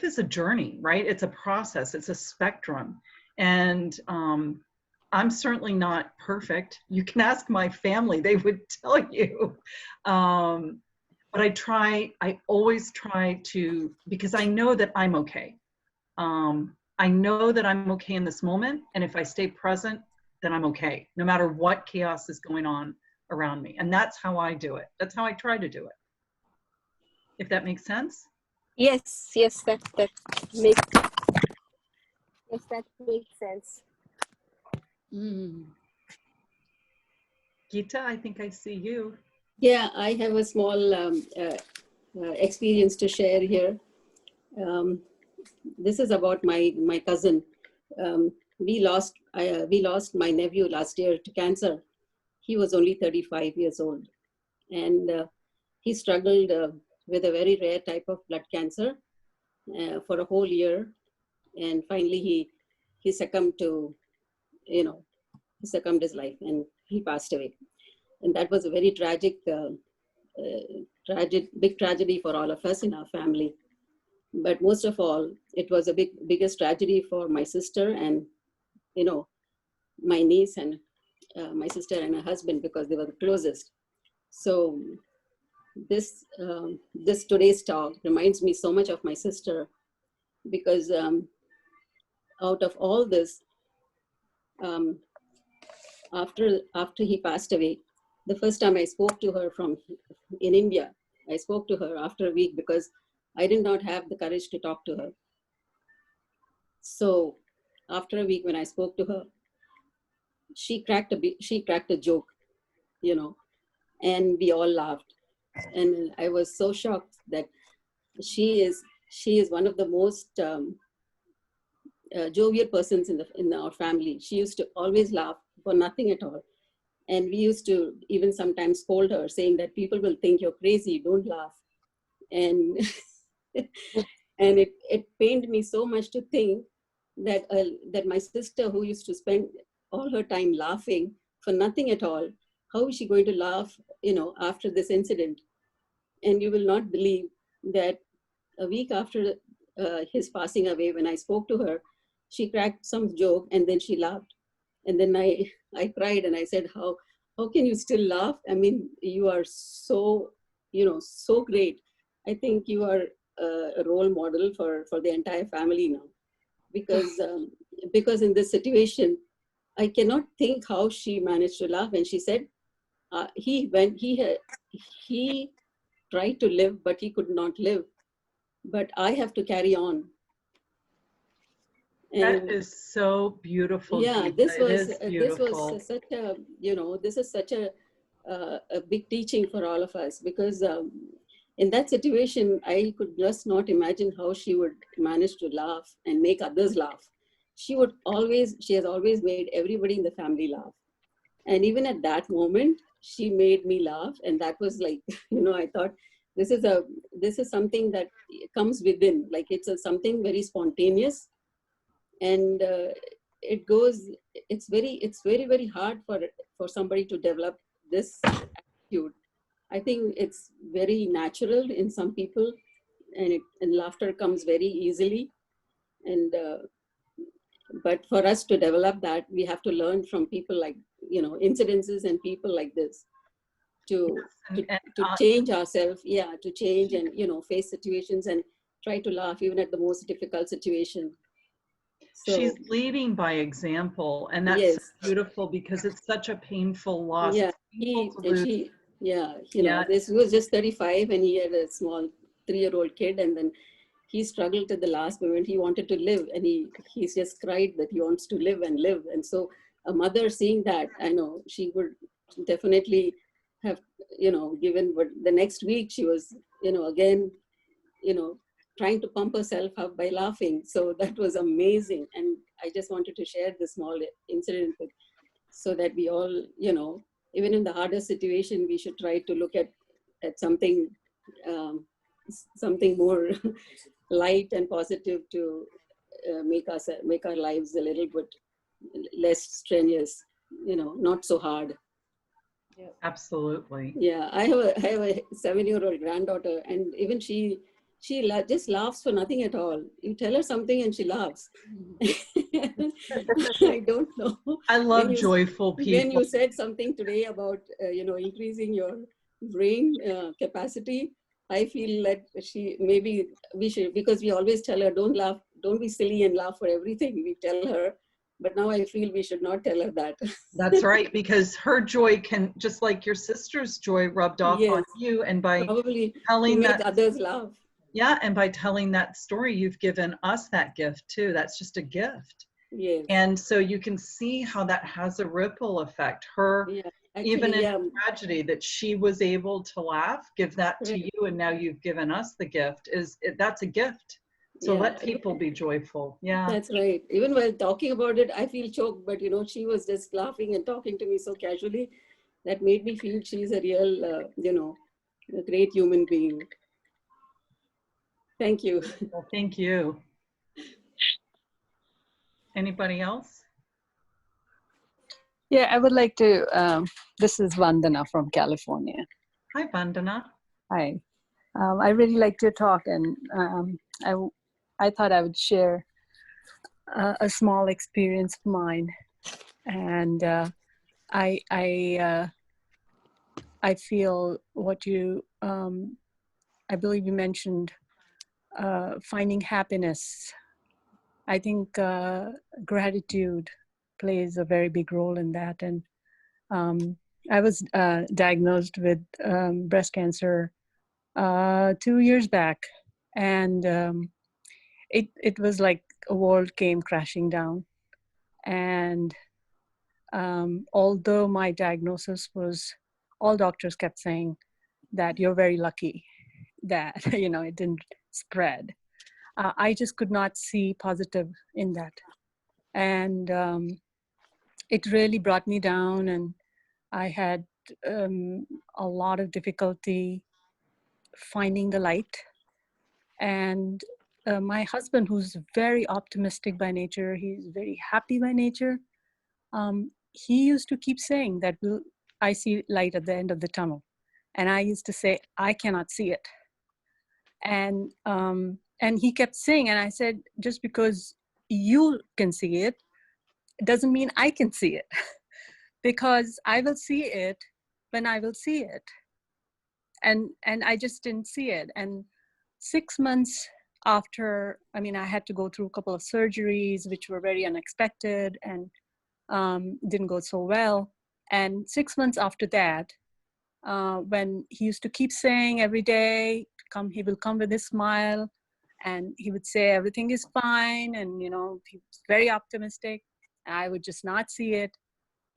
is a journey, right? It's a process, it's a spectrum. And I'm certainly not perfect. You can ask my family, they would tell you. But I always try to, because I know that I'm okay. I know that I'm okay in this moment. And if I stay present, then I'm okay, no matter what chaos is going on around me. And that's how I do it. That's how I try to do it. if that makes sense. Yes, that makes yes, that makes sense. Mm. Gita, I think I see you. Yeah, I have a small experience to share here. Um, this is about my cousin. We lost my nephew last year to cancer. He was only 35 years old, and he struggled with a very rare type of blood cancer for a whole year, and finally he succumbed to, you know, he succumbed his life, and he passed away. And that was a very tragic, big tragedy for all of us in our family. But most of all, it was a biggest tragedy for my sister and, you know, my niece and my sister and her husband, because they were the closest. So this today's talk reminds me so much of my sister, because out of all this, um, after he passed away, the first time I spoke to her from in India, I spoke to her after a week because I did not have the courage to talk to her. So after a week, when I spoke to her, she cracked a joke, you know, and we all laughed. And I was so shocked that she is one of the most jovial persons in our family. She used to always laugh for nothing at all. And we used to even sometimes scold her, saying that people will think you're crazy, don't laugh. And and it pained me so much to think that my sister, who used to spend all her time laughing for nothing at all, how is she going to laugh, you know, after this incident? And you will not believe that a week after his passing away, when I spoke to her, she cracked some joke and then she laughed. And then I cried and I said, how can you still laugh? I mean, you are so, you know, so great. I think you are a role model for the entire family now, because in this situation, I cannot think how she managed to laugh. And she said, he tried to live, but he could not live. But I have to carry on. That And is so beautiful, yeah, Gita. It is beautiful. such a, you know, this is such a big teaching for all of us, because in that situation, I could just not imagine how she would manage to laugh and make others laugh. She has always made everybody in the family laugh. And even at that moment, she made me laugh. And that was like, you know, I thought this is something that comes within, like something very spontaneous. And it's very, very hard for somebody to develop this attitude. I think it's very natural in some people, and laughter comes very easily. And but for us to develop that, we have to learn from people like, you know, incidences and people like this to And, and to change ourselves. Yeah, to change and, you know, face situations and try to laugh even at the most difficult situation. she's So leading by example, and that's so yes, beautiful because it's such a painful loss. yeah, It's painful to lose. yeah, you know, Yeah, this was just 35 and he had a small 3-year-old kid, and then he struggled at the last moment. He wanted to live, and he's just cried that he wants to live and live. And so a mother seeing that, I know she would definitely have, you know, given, but the next week she was, you know, again, you know, trying to pump herself up by laughing. So that was amazing. And I just wanted to share this small incident so that we all, you know, even in the hardest situation, we should try to look at something, um, something more light and positive to make our lives a little bit less strenuous, you know, not so hard. absolutely. Yeah, I have a 7-year-old granddaughter, and even just laughs for nothing at all. You tell her something and she laughs. I don't know. I when love you joyful when people. you said something today about you know, increasing your brain capacity, I feel that we should, because we always tell her, don't laugh, don't be silly and laugh for everything. We tell her But now I feel we should not tell her that. That's right, because her joy can, just like your sister's joy, rubbed off on Yes, you. And by probably to telling make that, others laugh. yeah, and by telling that story, you've given us that gift too. That's just a gift. Yes. And so you can see how that has a ripple effect. Her, Yeah. even Actually, in yeah. tragedy, that she was able to laugh, give that to Right. you, and now you've given us the gift. That's a gift. So Yeah. let people be joyful. Yeah. That's right. Even while talking about it, I feel choked, but she was just laughing and talking to me so casually that made me feel she's a real, a great human being. Thank you. Well, thank you. Anybody else? Yeah, I would like to. This is Vandana from California. Hi, Vandana. Hi. I really like your talk, and I thought I would share a small experience of mine. And I feel what you. I believe you mentioned finding happiness. I think gratitude plays a very big role in that, and I was diagnosed with breast cancer 2 years back, and it was like a world came crashing down. And although my diagnosis was, all doctors kept saying that you're very lucky that it didn't spread. I just could not see positive in that, and it really brought me down, and I had a lot of difficulty finding the light. And my husband, who's very optimistic by nature, he's very happy by nature, he used to keep saying that I see light at the end of the tunnel. And I used to say, I cannot see it. And he kept saying, and I said, just because you can see it doesn't mean I can see it. Because I will see it when I will see it. And I just didn't see it. And 6 months after, I had to go through a couple of surgeries, which were very unexpected and didn't go so well. And 6 months after that, when he used to keep saying every day, he will come with his smile, and he would say everything is fine, and he was very optimistic. I would just not see it.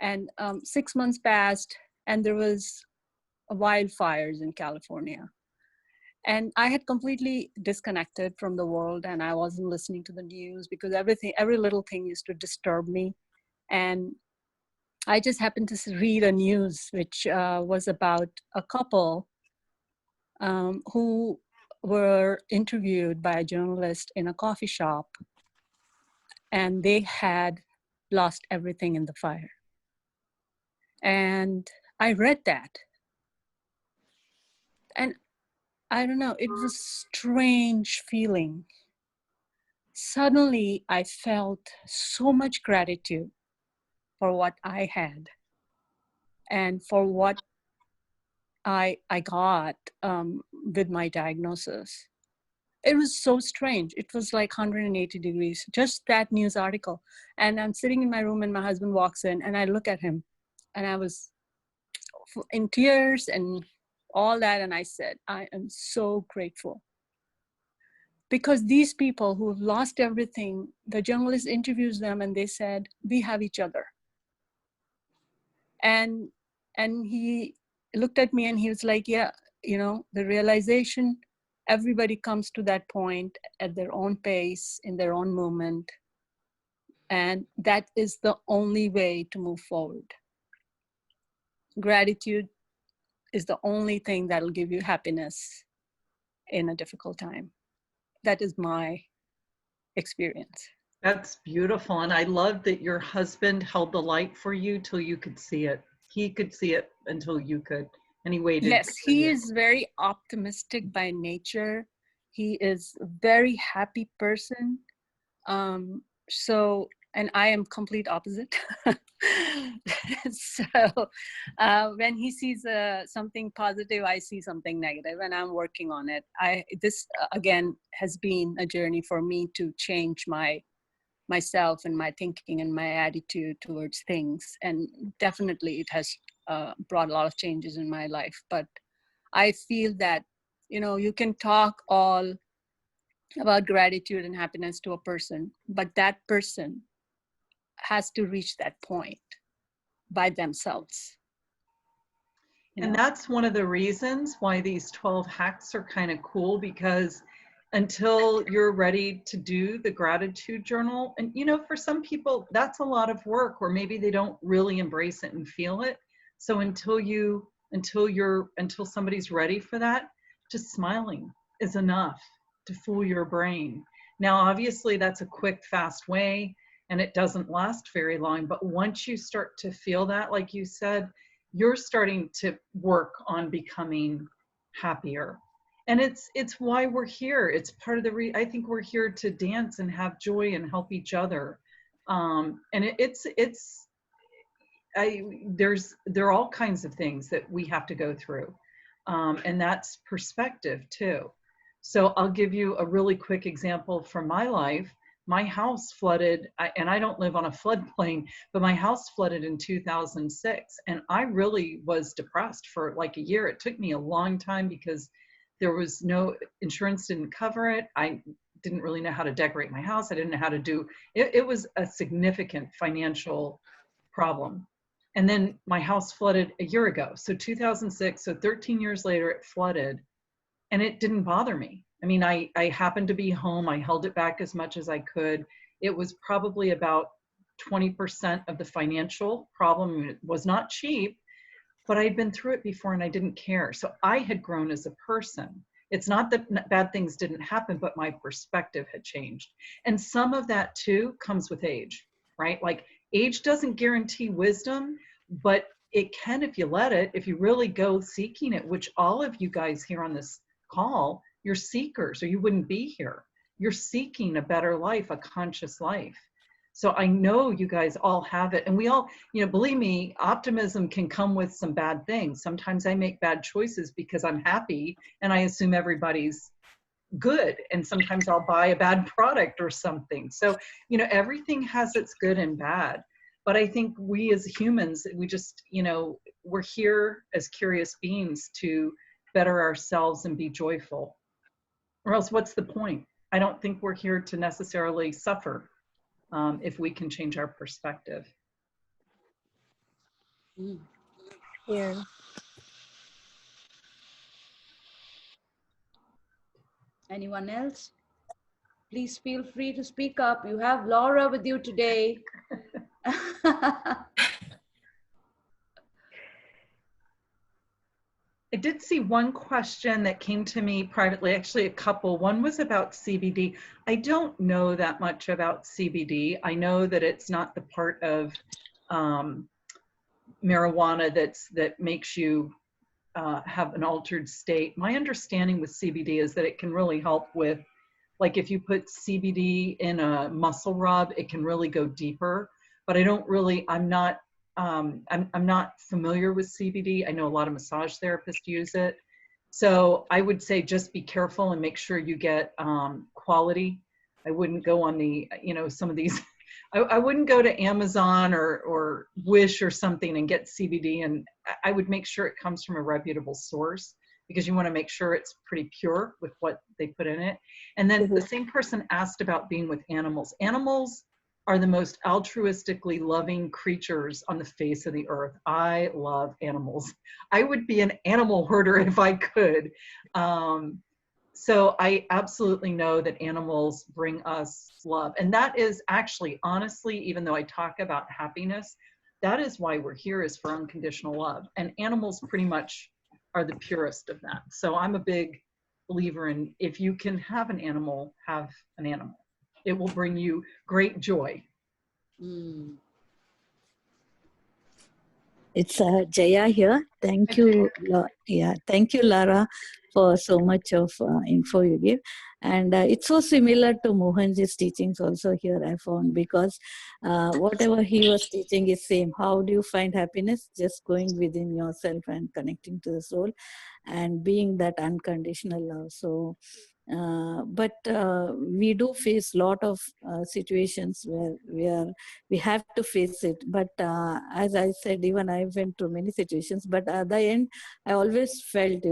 And 6 months passed, and there was wildfires in California. And I had completely disconnected from the world, and I wasn't listening to the news because every little thing used to disturb me. And I just happened to read a news which was about a couple who were interviewed by a journalist in a coffee shop, and they had lost everything in the fire. And I read that, and I don't know, it was a strange feeling. Suddenly, I felt so much gratitude for what I had and for what I got with my diagnosis. It was so strange. It was like 180 degrees, just that news article. And I'm sitting in my room, and my husband walks in, and I look at him, and I was in tears and all that. And I said, I am so grateful. Because these people who have lost everything, the journalist interviews them, and they said, we have each other. And he looked at me, and he was like, yeah, the realization, everybody comes to that point at their own pace, in their own moment. And that is the only way to move forward. Gratitude is the only thing that'll give you happiness in a difficult time. That is my experience. That's beautiful. And I love that your husband held the light for you till you could see it. He could see it until you could. And he waited. Yes, he is very optimistic by nature. He is a very happy person. And I am complete opposite. So when he sees something positive, I see something negative, and I'm working on it. This again has been a journey for me to change my myself and my thinking and my attitude towards things. And definitely it has brought a lot of changes in my life. But I feel that, you know, you can talk all about gratitude and happiness to a person, but that person has to reach that point by themselves. And that's one of the reasons why these 12 hacks are kind of cool, because until you're ready to do the gratitude journal, and you know, for some people that's a lot of work, or maybe they don't really embrace it and feel it. So until somebody's ready for that, just smiling is enough to fool your brain. Now, obviously that's a quick, fast way and it doesn't last very long, but once you start to feel that, like you said, you're starting to work on becoming happier. And it's why we're here. It's part of the I think we're here to dance and have joy and help each other. And there are all kinds of things that we have to go through. And that's perspective too. So I'll give you a really quick example from my life. My house flooded, and I don't live on a floodplain, but my house flooded in 2006. And I really was depressed for like a year. It took me a long time because there was no insurance, didn't cover it. I didn't really know how to decorate my house. I didn't know how to do it. It was a significant financial problem. And then my house flooded a year ago. So 2006, so 13 years later, it flooded and it didn't bother me. I mean, I happened to be home. I held it back as much as I could. It was probably about 20% of the financial problem. I mean, it was not cheap, but I had been through it before and I didn't care. So I had grown as a person. It's not that bad things didn't happen, but my perspective had changed. And some of that too comes with age, right? Like age doesn't guarantee wisdom, but it can if you let it, if you really go seeking it, which all of you guys here on this call, you're seekers, or you wouldn't be here. You're seeking a better life, a conscious life. So I know you guys all have it. And we all, you know, believe me, optimism can come with some bad things. Sometimes I make bad choices because I'm happy and I assume everybody's good. And sometimes I'll buy a bad product or something. So, you know, everything has its good and bad. But I think we as humans, we just, you know, we're here as curious beings to better ourselves and be joyful. Or else what's the point? I don't think we're here to necessarily suffer if we can change our perspective. Yeah. Anyone else? Please feel free to speak up. You have Laura with you today. I did see one question that came to me privately, actually a couple. One was about CBD. I don't know that much about CBD. I know that it's not the part of marijuana that makes you have an altered state. My understanding with CBD is that it can really help with, like if you put CBD in a muscle rub, it can really go deeper. But I don't really, I'm not familiar with CBD. I know a lot of massage therapists use it. So I would say just be careful and make sure you get quality. I wouldn't go on the, you know, some of these, I wouldn't go to Amazon or Wish or something and get CBD. And I would make sure it comes from a reputable source, because you want to make sure it's pretty pure with what they put in it. And then the same person asked about being with animals. Animals are the most altruistically loving creatures on the face of the earth. I love animals. I would be an animal herder if I could. So I absolutely know that animals bring us love. And that is actually, honestly, even though I talk about happiness, that is why we're here, is for unconditional love. And animals pretty much are the purest of that. So I'm a big believer in, if you can have an animal, have an animal. It will bring you great joy. It's Jaya here. Thank you. Thank you, Lara, for so much of info you give. And it's so similar to Mohanji's teachings also here, I found, because whatever he was teaching is same. How do you find happiness? Just going within yourself and connecting to the soul and being that unconditional love. So But we do face a lot of situations where we have to face it. But as I said, even I went through many situations, but at the end I always felt,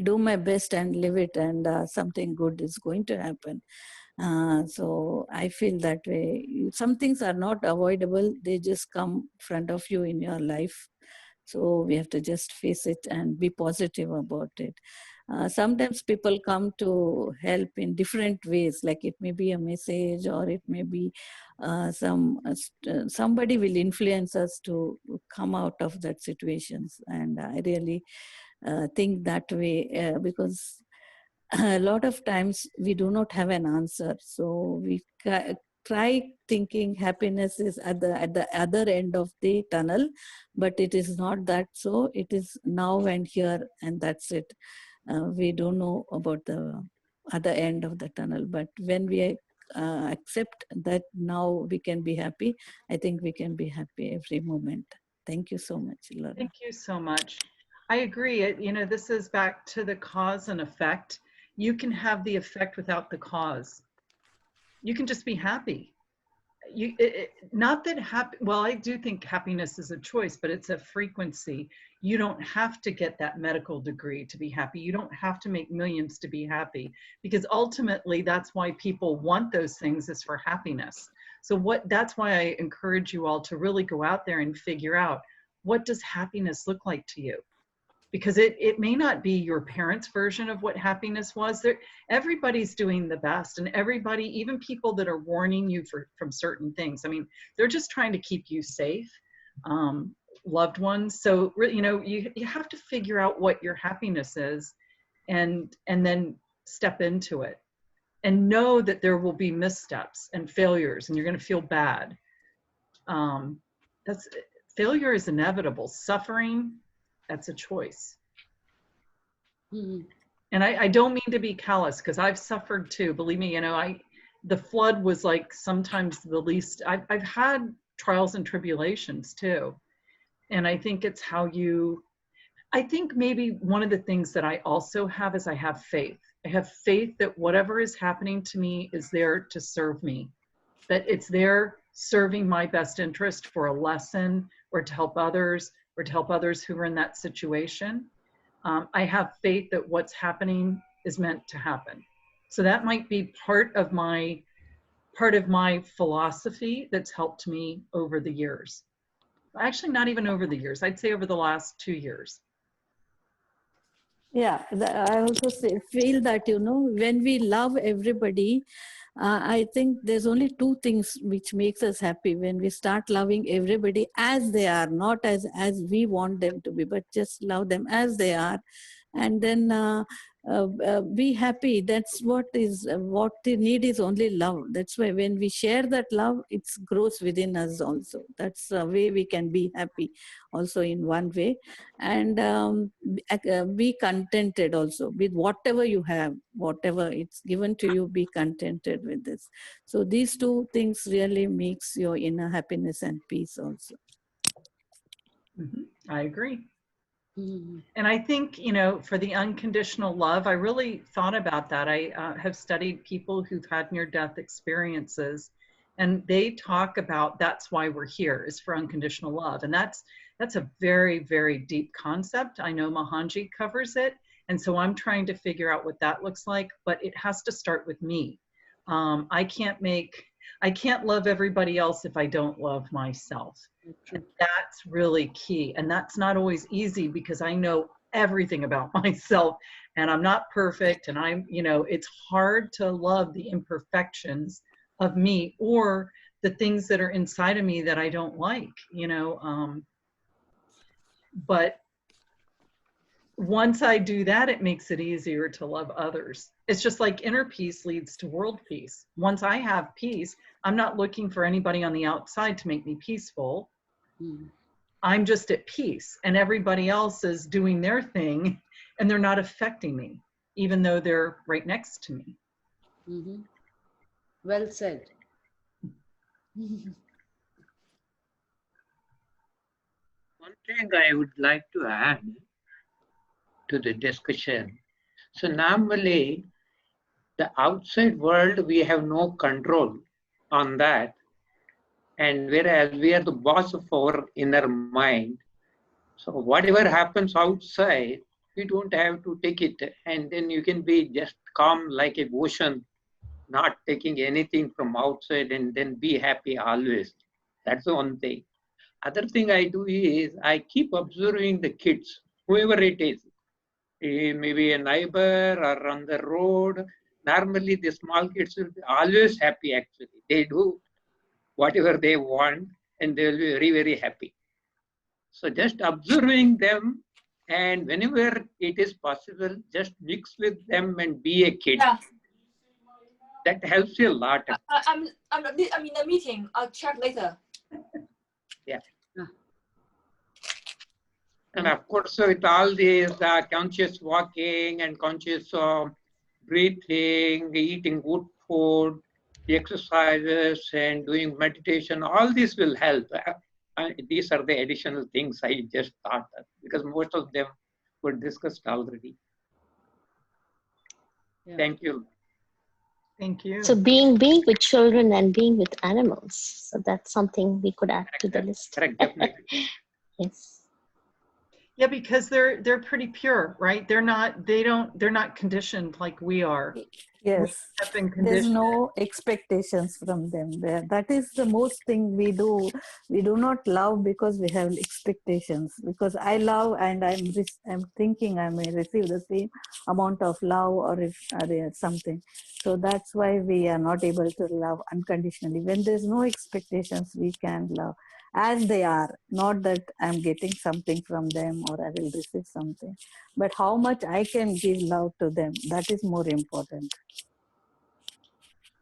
do my best and live it, and something good is going to happen. So I feel that way. Some things are not avoidable, they just come in front of you in your life. So we have to just face it and be positive about it. Sometimes people come to help in different ways, like it may be a message, or it may be somebody will influence us to come out of that situations. And I really think that way, because a lot of times we do not have an answer, so we try thinking happiness is at the other end of the tunnel, but it is not that. So it is now and here, and that's it. We don't know about the other end of the tunnel, but when we accept that now we can be happy, I think we can be happy every moment. Thank you so much, Laura. Thank you so much. I agree. This is back to the cause and effect. You can have the effect without the cause. You can just be happy. Not that happy. Well, I do think happiness is a choice, but it's a frequency. You don't have to get that medical degree to be happy. You don't have to make millions to be happy, because ultimately that's why people want those things, is for happiness. So that's why I encourage you all to really go out there and figure out, what does happiness look like to you? Because it may not be your parents' version of what happiness was. Everybody's doing the best, and everybody, even people that are warning you from certain things, I mean, they're just trying to keep you safe, loved ones. So, you have to figure out what your happiness is, and then step into it, and know that there will be missteps and failures, and you're going to feel bad. Failure is inevitable. Suffering, that's a choice. Mm-hmm. And I don't mean to be callous, because I've suffered too. Believe me, the flood was like sometimes the least. I've had trials and tribulations too. And I think it's I think maybe one of the things that I also have is I have faith. I have faith that whatever is happening to me is there to serve me, that it's there serving my best interest for a lesson, or to help others, who are in that situation. I have faith that what's happening is meant to happen. So that might be part of my philosophy that's helped me over the years. Actually, not even over the years. I'd say over the last 2 years. Yeah, I also feel that, when we love everybody, I think there's only two things which makes us happy: when we start loving everybody as they are, not as we want them to be, but just love them as they are, and then be happy. That's what they need, is only love. That's why when we share that love, it grows within us also. That's the way we can be happy also, in one way. And be contented also with whatever you have, whatever it's given to you. Be contented with this. So these two things really makes your inner happiness and peace also. I agree. Mm-hmm. And I think, for the unconditional love, I really thought about that. I have studied people who've had near-death experiences, and they talk about that's why we're here, is for unconditional love. And that's a very, very deep concept. I know Mohanji covers it. And so I'm trying to figure out what that looks like, but it has to start with me. I can't love everybody else if I don't love myself. That's really key. And that's not always easy, because I know everything about myself, and I'm not perfect. And it's hard to love the imperfections of me, or the things that are inside of me that I don't like, but once I do that, it makes it easier to love others. It's just like inner peace leads to world peace. Once I have peace, I'm not looking for anybody on the outside to make me peaceful. Mm-hmm. I'm just at peace, and everybody else is doing their thing, and they're not affecting me, even though they're right next to me. Mm-hmm. Well said. One thing I would like to add to the discussion, So normally, the outside world, we have no control on that. And whereas we are the boss of our inner mind, so whatever happens outside, we don't have to take it. And then you can be just calm like a ocean, not taking anything from outside, and then be happy always. That's the one thing. Other thing I do is I keep observing the kids, whoever it is. Maybe a neighbor or on the road. Normally, the small kids will be always happy actually. They do whatever they want and they will be very, very happy. So just observing them, and whenever it is possible, just mix with them and be a kid. Yeah. That helps you a lot. I'm in a meeting. I'll check later. Yeah. And of course, with all these conscious walking and conscious breathing, eating good food, exercises, and doing meditation, all this will help. These are the additional things I just thought of, because most of them were discussed already. Yeah. Thank you. Thank you. So being with children and being with animals. So that's something we could add to the list. Correct, definitely. Yes. Yeah, because they're pretty pure, right? They're not conditioned like we are. Yes, We have been there's conditioned. no expectations from them there. That is the most thing we do. We do not love because we have expectations. Because I love and I'm thinking I may receive the same amount of love or something. So that's why we are not able to love unconditionally. When there's no expectations, we can love as they are. Not that I'm getting something from them or I will receive something, but how much I can give love to them. That is more important.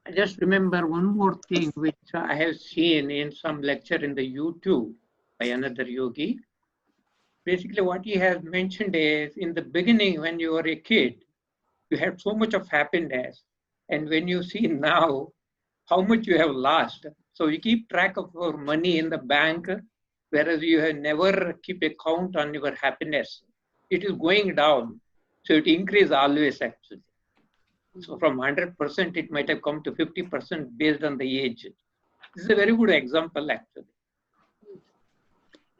I just remember one more thing which I have seen in some lecture in the YouTube by another yogi. Basically, what he has mentioned is in the beginning, when you were a kid, you had so much of happiness. And when you see now how much you have lost, so you keep track of your money in the bank, whereas you have never keep a count on your happiness. It is going down. So it increases always actually. So from 100%, it might have come to 50% based on the age. This is a very good example, actually.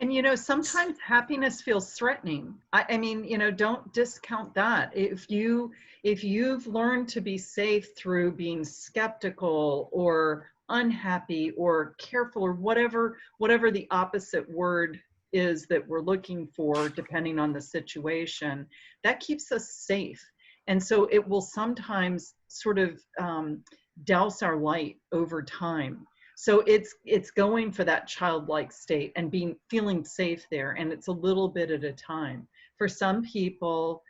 And, sometimes happiness feels threatening. I mean, don't discount that. If you've learned to be safe through being skeptical or unhappy or careful or whatever the opposite word is that we're looking for, depending on the situation, that keeps us safe. And so it will sometimes sort of douse our light over time. So it's going for that childlike state and feeling safe there, and it's a little bit at a time. For some people,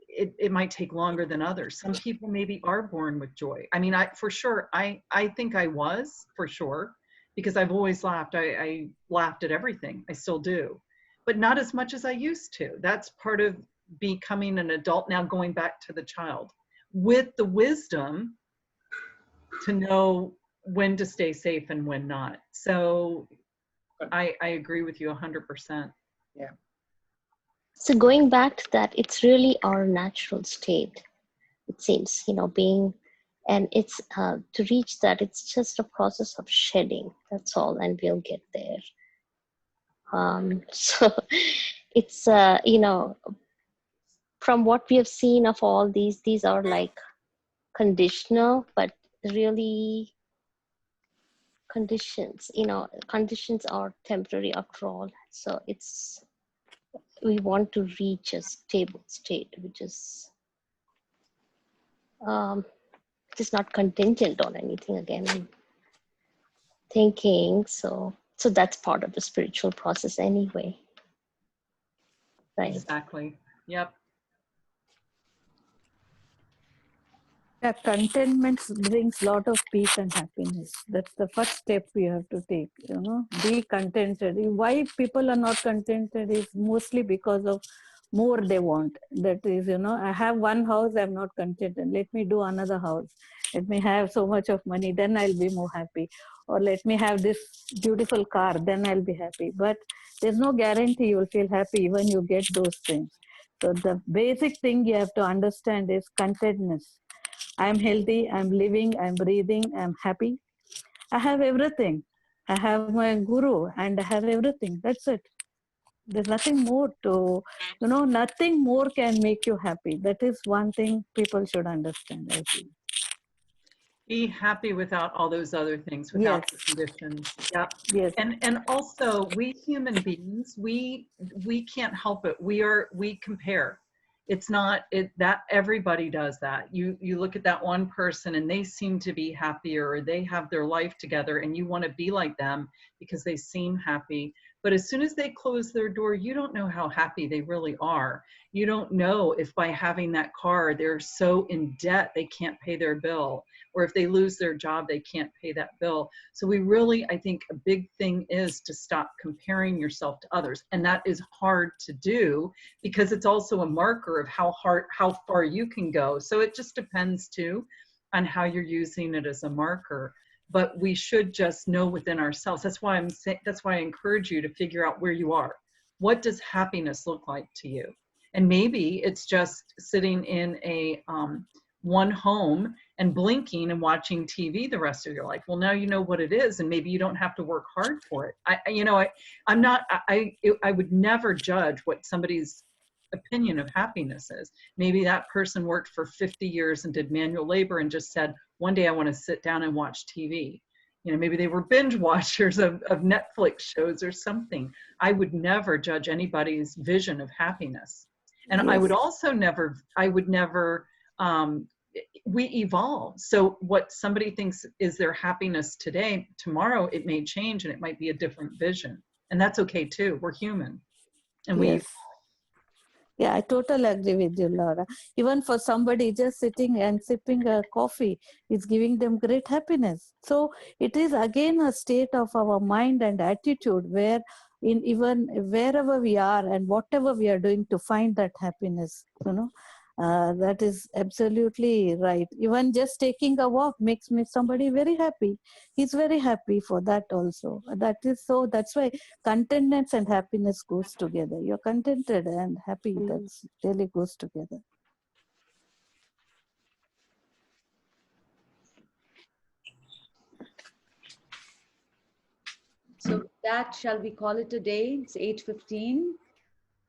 it might take longer than others. Some people maybe are born with joy. I mean, I think I was, for sure, because I've always laughed. I laughed at everything. I still do, but not as much as I used to. That's part of becoming an adult now, going back to the child with the wisdom to know when to stay safe and when not. So I agree with you 100%. Yeah. So going back to that, it's really our natural state, it seems, and it's to reach that, it's just a process of shedding. That's all, and we'll get there. So it's, from what we have seen of all these are like conditional, but really conditions are temporary after all. So we want to reach a stable state, which is not contingent on anything. Again, I'm thinking, so that's part of the spiritual process anyway, right? Exactly. Yep. Yeah, contentment brings a lot of peace and happiness. That's the first step we have to take, be contented. Why people are not contented is mostly because of more they want. That is, I have one house, I'm not contented. Let me do another house. Let me have so much of money, then I'll be more happy. Or let me have this beautiful car, then I'll be happy. But there's no guarantee you'll feel happy when you get those things. So the basic thing you have to understand is contentness. I'm healthy, I'm living, I'm breathing, I'm happy. I have everything. I have my guru and I have everything. That's it. There's nothing more to, nothing more can make you happy. That is one thing people should understand, I feel. Be happy without all those other things, Yes, without the conditions. Yep. yes, And also, we human beings, we can't help it. We compare. It's not that everybody does that. You look at that one person and they seem to be happier, or they have their life together, and you want to be like them because they seem happy. But as soon as they close their door, you don't know how happy they really are. You don't know if by having that car, they're so in debt they can't pay their bill, or if they lose their job, they can't pay that bill. So we really, I think a big thing is to stop comparing yourself to others. And that is hard to do because it's also a marker of how far you can go. So it just depends too on how you're using it as a marker. But we should just know within ourselves. That's why I encourage you to figure out where you are. What does happiness look like to you? And maybe it's just sitting in a one home and blinking and watching TV the rest of your life. Well, now you know what it is, and maybe you don't have to work hard for it. I would never judge what somebody's opinion of happiness is. Maybe that person worked for 50 years and did manual labor and just said, one day I want to sit down and watch TV. Maybe they were binge watchers of Netflix shows or something. I would never judge anybody's vision of happiness. And yes. I would also never, we evolve. So what somebody thinks is their happiness today, tomorrow it may change and it might be a different vision. And that's okay too. We're human. And Yes. Yeah, I totally agree with you, Laura. Even for somebody just sitting and sipping a coffee is giving them great happiness. So it is again a state of our mind and attitude where even wherever we are and whatever we are doing to find that happiness, that is absolutely right. Even just taking a walk makes me somebody very happy. He's very happy for that also. That's why contentness and happiness goes together. You're contented and happy. That's really goes together. So with that, shall we call it a day? It's 8:15.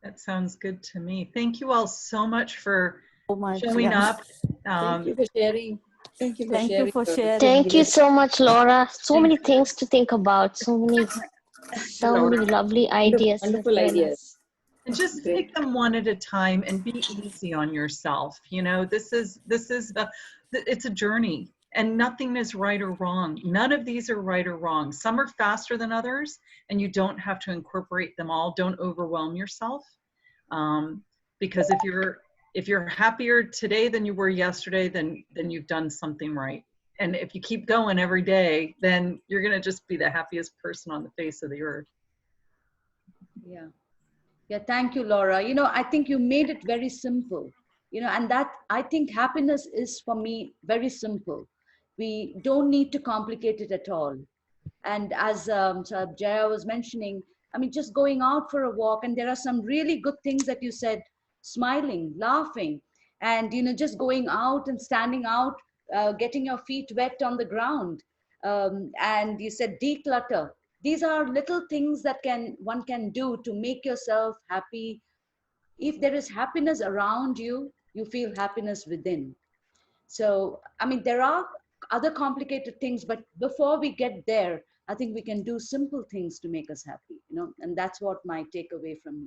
That sounds good to me. Thank you all so much for showing yeah. up. Thank you for sharing. Thank you for Thank sharing. you for sharing. Thank you so much, Laura. So many Thank you. things to think about. So many lovely ideas. Wonderful ideas. And just Great. take them one at a time and be easy on yourself. It's a journey, and nothing is right or wrong. None of these are right or wrong. Some are faster than others, and you don't have to incorporate them all. Don't overwhelm yourself, because if you're happier today than you were yesterday, then you've done something right. And if you keep going every day, then you're going to just be the happiest person on the face of the earth. Yeah. Yeah, thank you, Laura. I think you made it very simple, and that I think happiness is for me very simple. We don't need to complicate it at all. And as Jaya was mentioning, I mean, just going out for a walk, and there are some really good things that you said, smiling, laughing, and, just going out and standing out, getting your feet wet on the ground. And you said declutter. These are little things that one can do to make yourself happy. If there is happiness around you, you feel happiness within. So, I mean, there are other complicated things, but before we get there, I think we can do simple things to make us happy, and that's what my takeaway from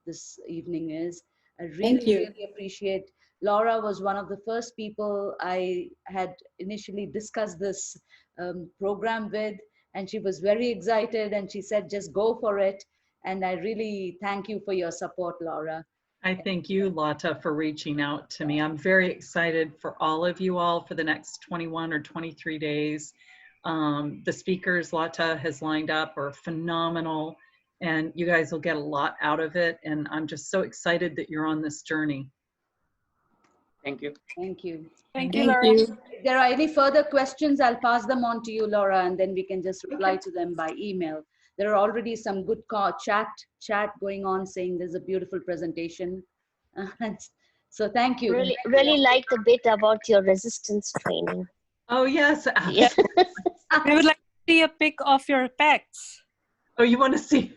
this evening is. I really appreciate. Laura was one of the first people I had initially discussed this program with, and she was very excited, and she said, just go for it. And I really thank you for your support, Laura. I thank you, Lata, for reaching out to me. I'm very excited for all of you all for the next 21 or 23 days. The speakers Lata has lined up are phenomenal, and you guys will get a lot out of it. And I'm just so excited that you're on this journey. Thank you. Thank you. Thank you, Laura. If there are any further questions, I'll pass them on to you, Laura, and then we can just reply to them by email. There are already some good chat going on saying there's a beautiful presentation. So thank you. Really like the bit about your resistance training. Oh, yes. Yeah. We would like to see a pic of your pecs. Oh, you want to see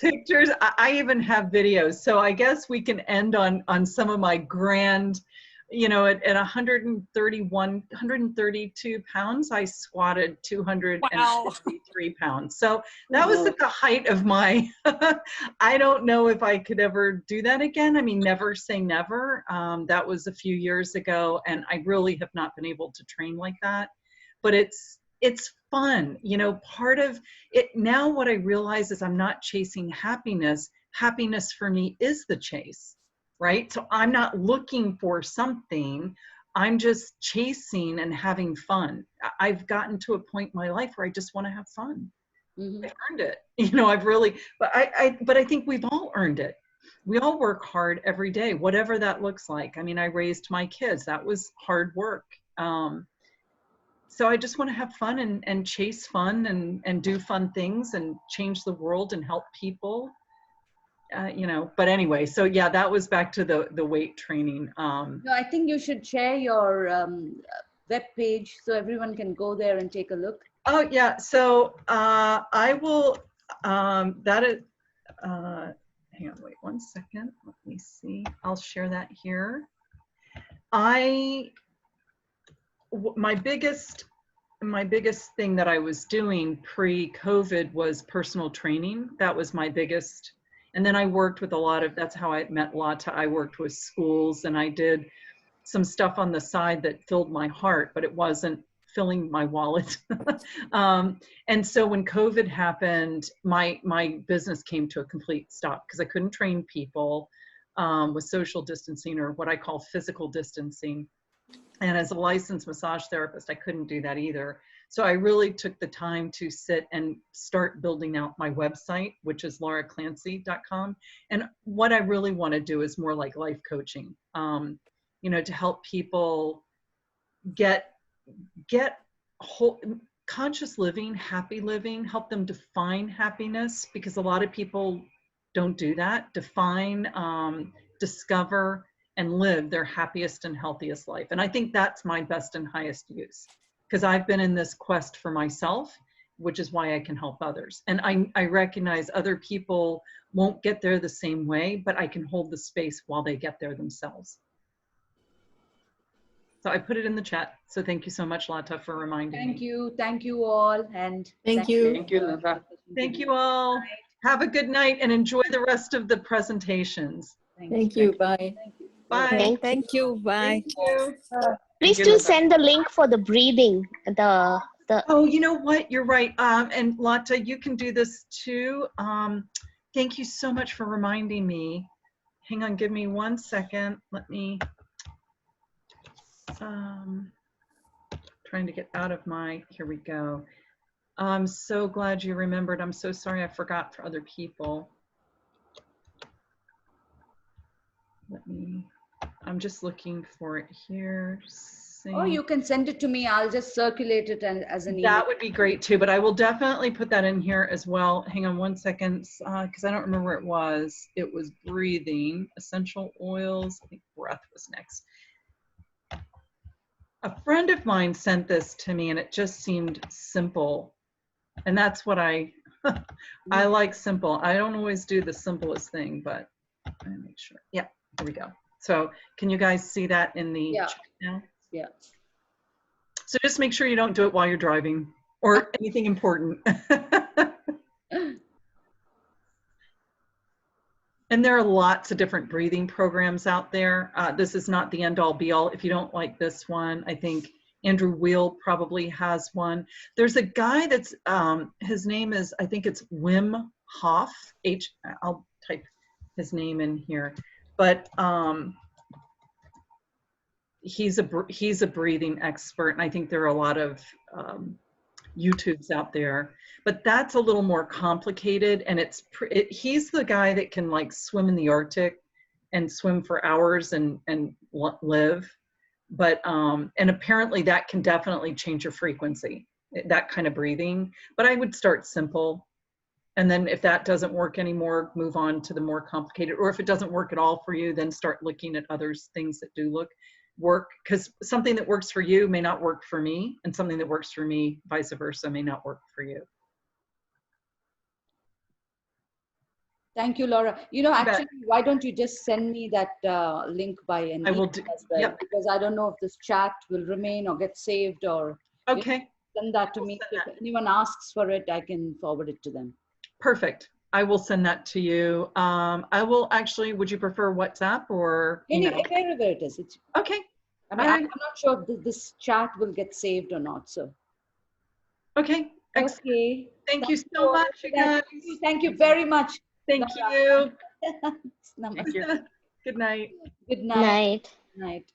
pictures? I even have videos. So I guess we can end on some of my grand, you know, at 132 pounds, I squatted 253 pounds. So that was at the height of my, I don't know if I could ever do that again. I mean, never say never. That was a few years ago, and I really have not been able to train like that. But it's fun, you know. Part of it now, what I realize is I'm not chasing happiness. Happiness for me is the chase, right? So I'm not looking for something, I'm just chasing and having fun. I've gotten to a point in my life where I just want to have fun. I've earned it, you know. I've really, but I think we've all earned it. We all work hard every day, whatever that looks like. I mean, I raised my kids, that was hard work. So I just want to have fun and chase fun and do fun things and change the world and help people, you know. But anyway, so yeah, that was back to the weight training. No, I think you should share your web page so everyone can go there and take a look. Oh yeah, so I will, that is, hang on, wait 1 second, let me see. I'll share that here. My biggest thing that I was doing pre-COVID was personal training. That was my biggest. And then I worked with a lot of, that's how I met Lata. I worked with schools and I did some stuff on the side that filled my heart, but it wasn't filling my wallet. And so when COVID happened, my business came to a complete stop because I couldn't train people with social distancing, or what I call physical distancing. And as a licensed massage therapist, I couldn't do that either. So I really took the time to sit and start building out my website, which is lauraclancy.com. And what I really want to do is more like life coaching, you know, to help people get whole, conscious living, happy living, help them define happiness, because a lot of people don't do that. Define, discover, and live their happiest and healthiest life. And I think that's my best and highest use, because I've been in this quest for myself, which is why I can help others. And I recognize other people won't get there the same way, but I can hold the space while they get there themselves. So I put it in the chat. So thank you so much, Lata, for reminding me. Thank you all. And thank you, Lata. Thank you all. Have a good night and enjoy the rest of the presentations. Thank you. Bye. Bye. Thank you. Bye. Thank you. Please do send the link for the breathing. Oh, you know what? You're right. And Lata, you can do this too. Thank you so much for reminding me. Hang on, give me 1 second. Let me, trying to get out of my, here we go. I'm so glad you remembered. I'm so sorry I forgot for other people. Let me, I'm just looking for it here. Oh, you can send it to me. I'll just circulate it and as an email. That would be great too, but I will definitely put that in here as well. Hang on 1 second, because I don't remember where it was. It was breathing, essential oils. I think breath was next. A friend of mine sent this to me and it just seemed simple. And that's what I like, simple. I don't always do the simplest thing, but I make sure. Yeah, here we go. So can you guys see that in the chat now? Yeah. So just make sure you don't do it while you're driving or anything important. And there are lots of different breathing programs out there. This is not the end all be all. If you don't like this one, I think Andrew Weil probably has one. There's a guy that's, his name is, I think it's Wim Hof, I'll type his name in here, but he's a breathing expert, and I think there are a lot of YouTubes out there, but that's a little more complicated, and he's the guy that can like swim in the Arctic and swim for hours and live, but and apparently that can definitely change your frequency, that kind of breathing. But I would start simple. And then if that doesn't work anymore, move on to the more complicated, or if it doesn't work at all for you, then start looking at other things that do work, because something that works for you may not work for me, and something that works for me, vice versa, may not work for you. Thank you, Laura. You know, actually, why don't you just send me that link by an I will email do, as well? yep. Because I don't know if this chat will remain or get saved, or Okay. Send that to me. If anyone asks for it, I can forward it to them. Perfect. I will send that to you. I will actually, would you prefer WhatsApp or email? Wherever it is. It's, okay. I mean, right. I'm not sure if this chat will get saved or not. So. Okay. Excellent. Okay. Thank you so much, you guys. Thank you very much. Thank you. Namaste. Good night. Good night. Night. Night.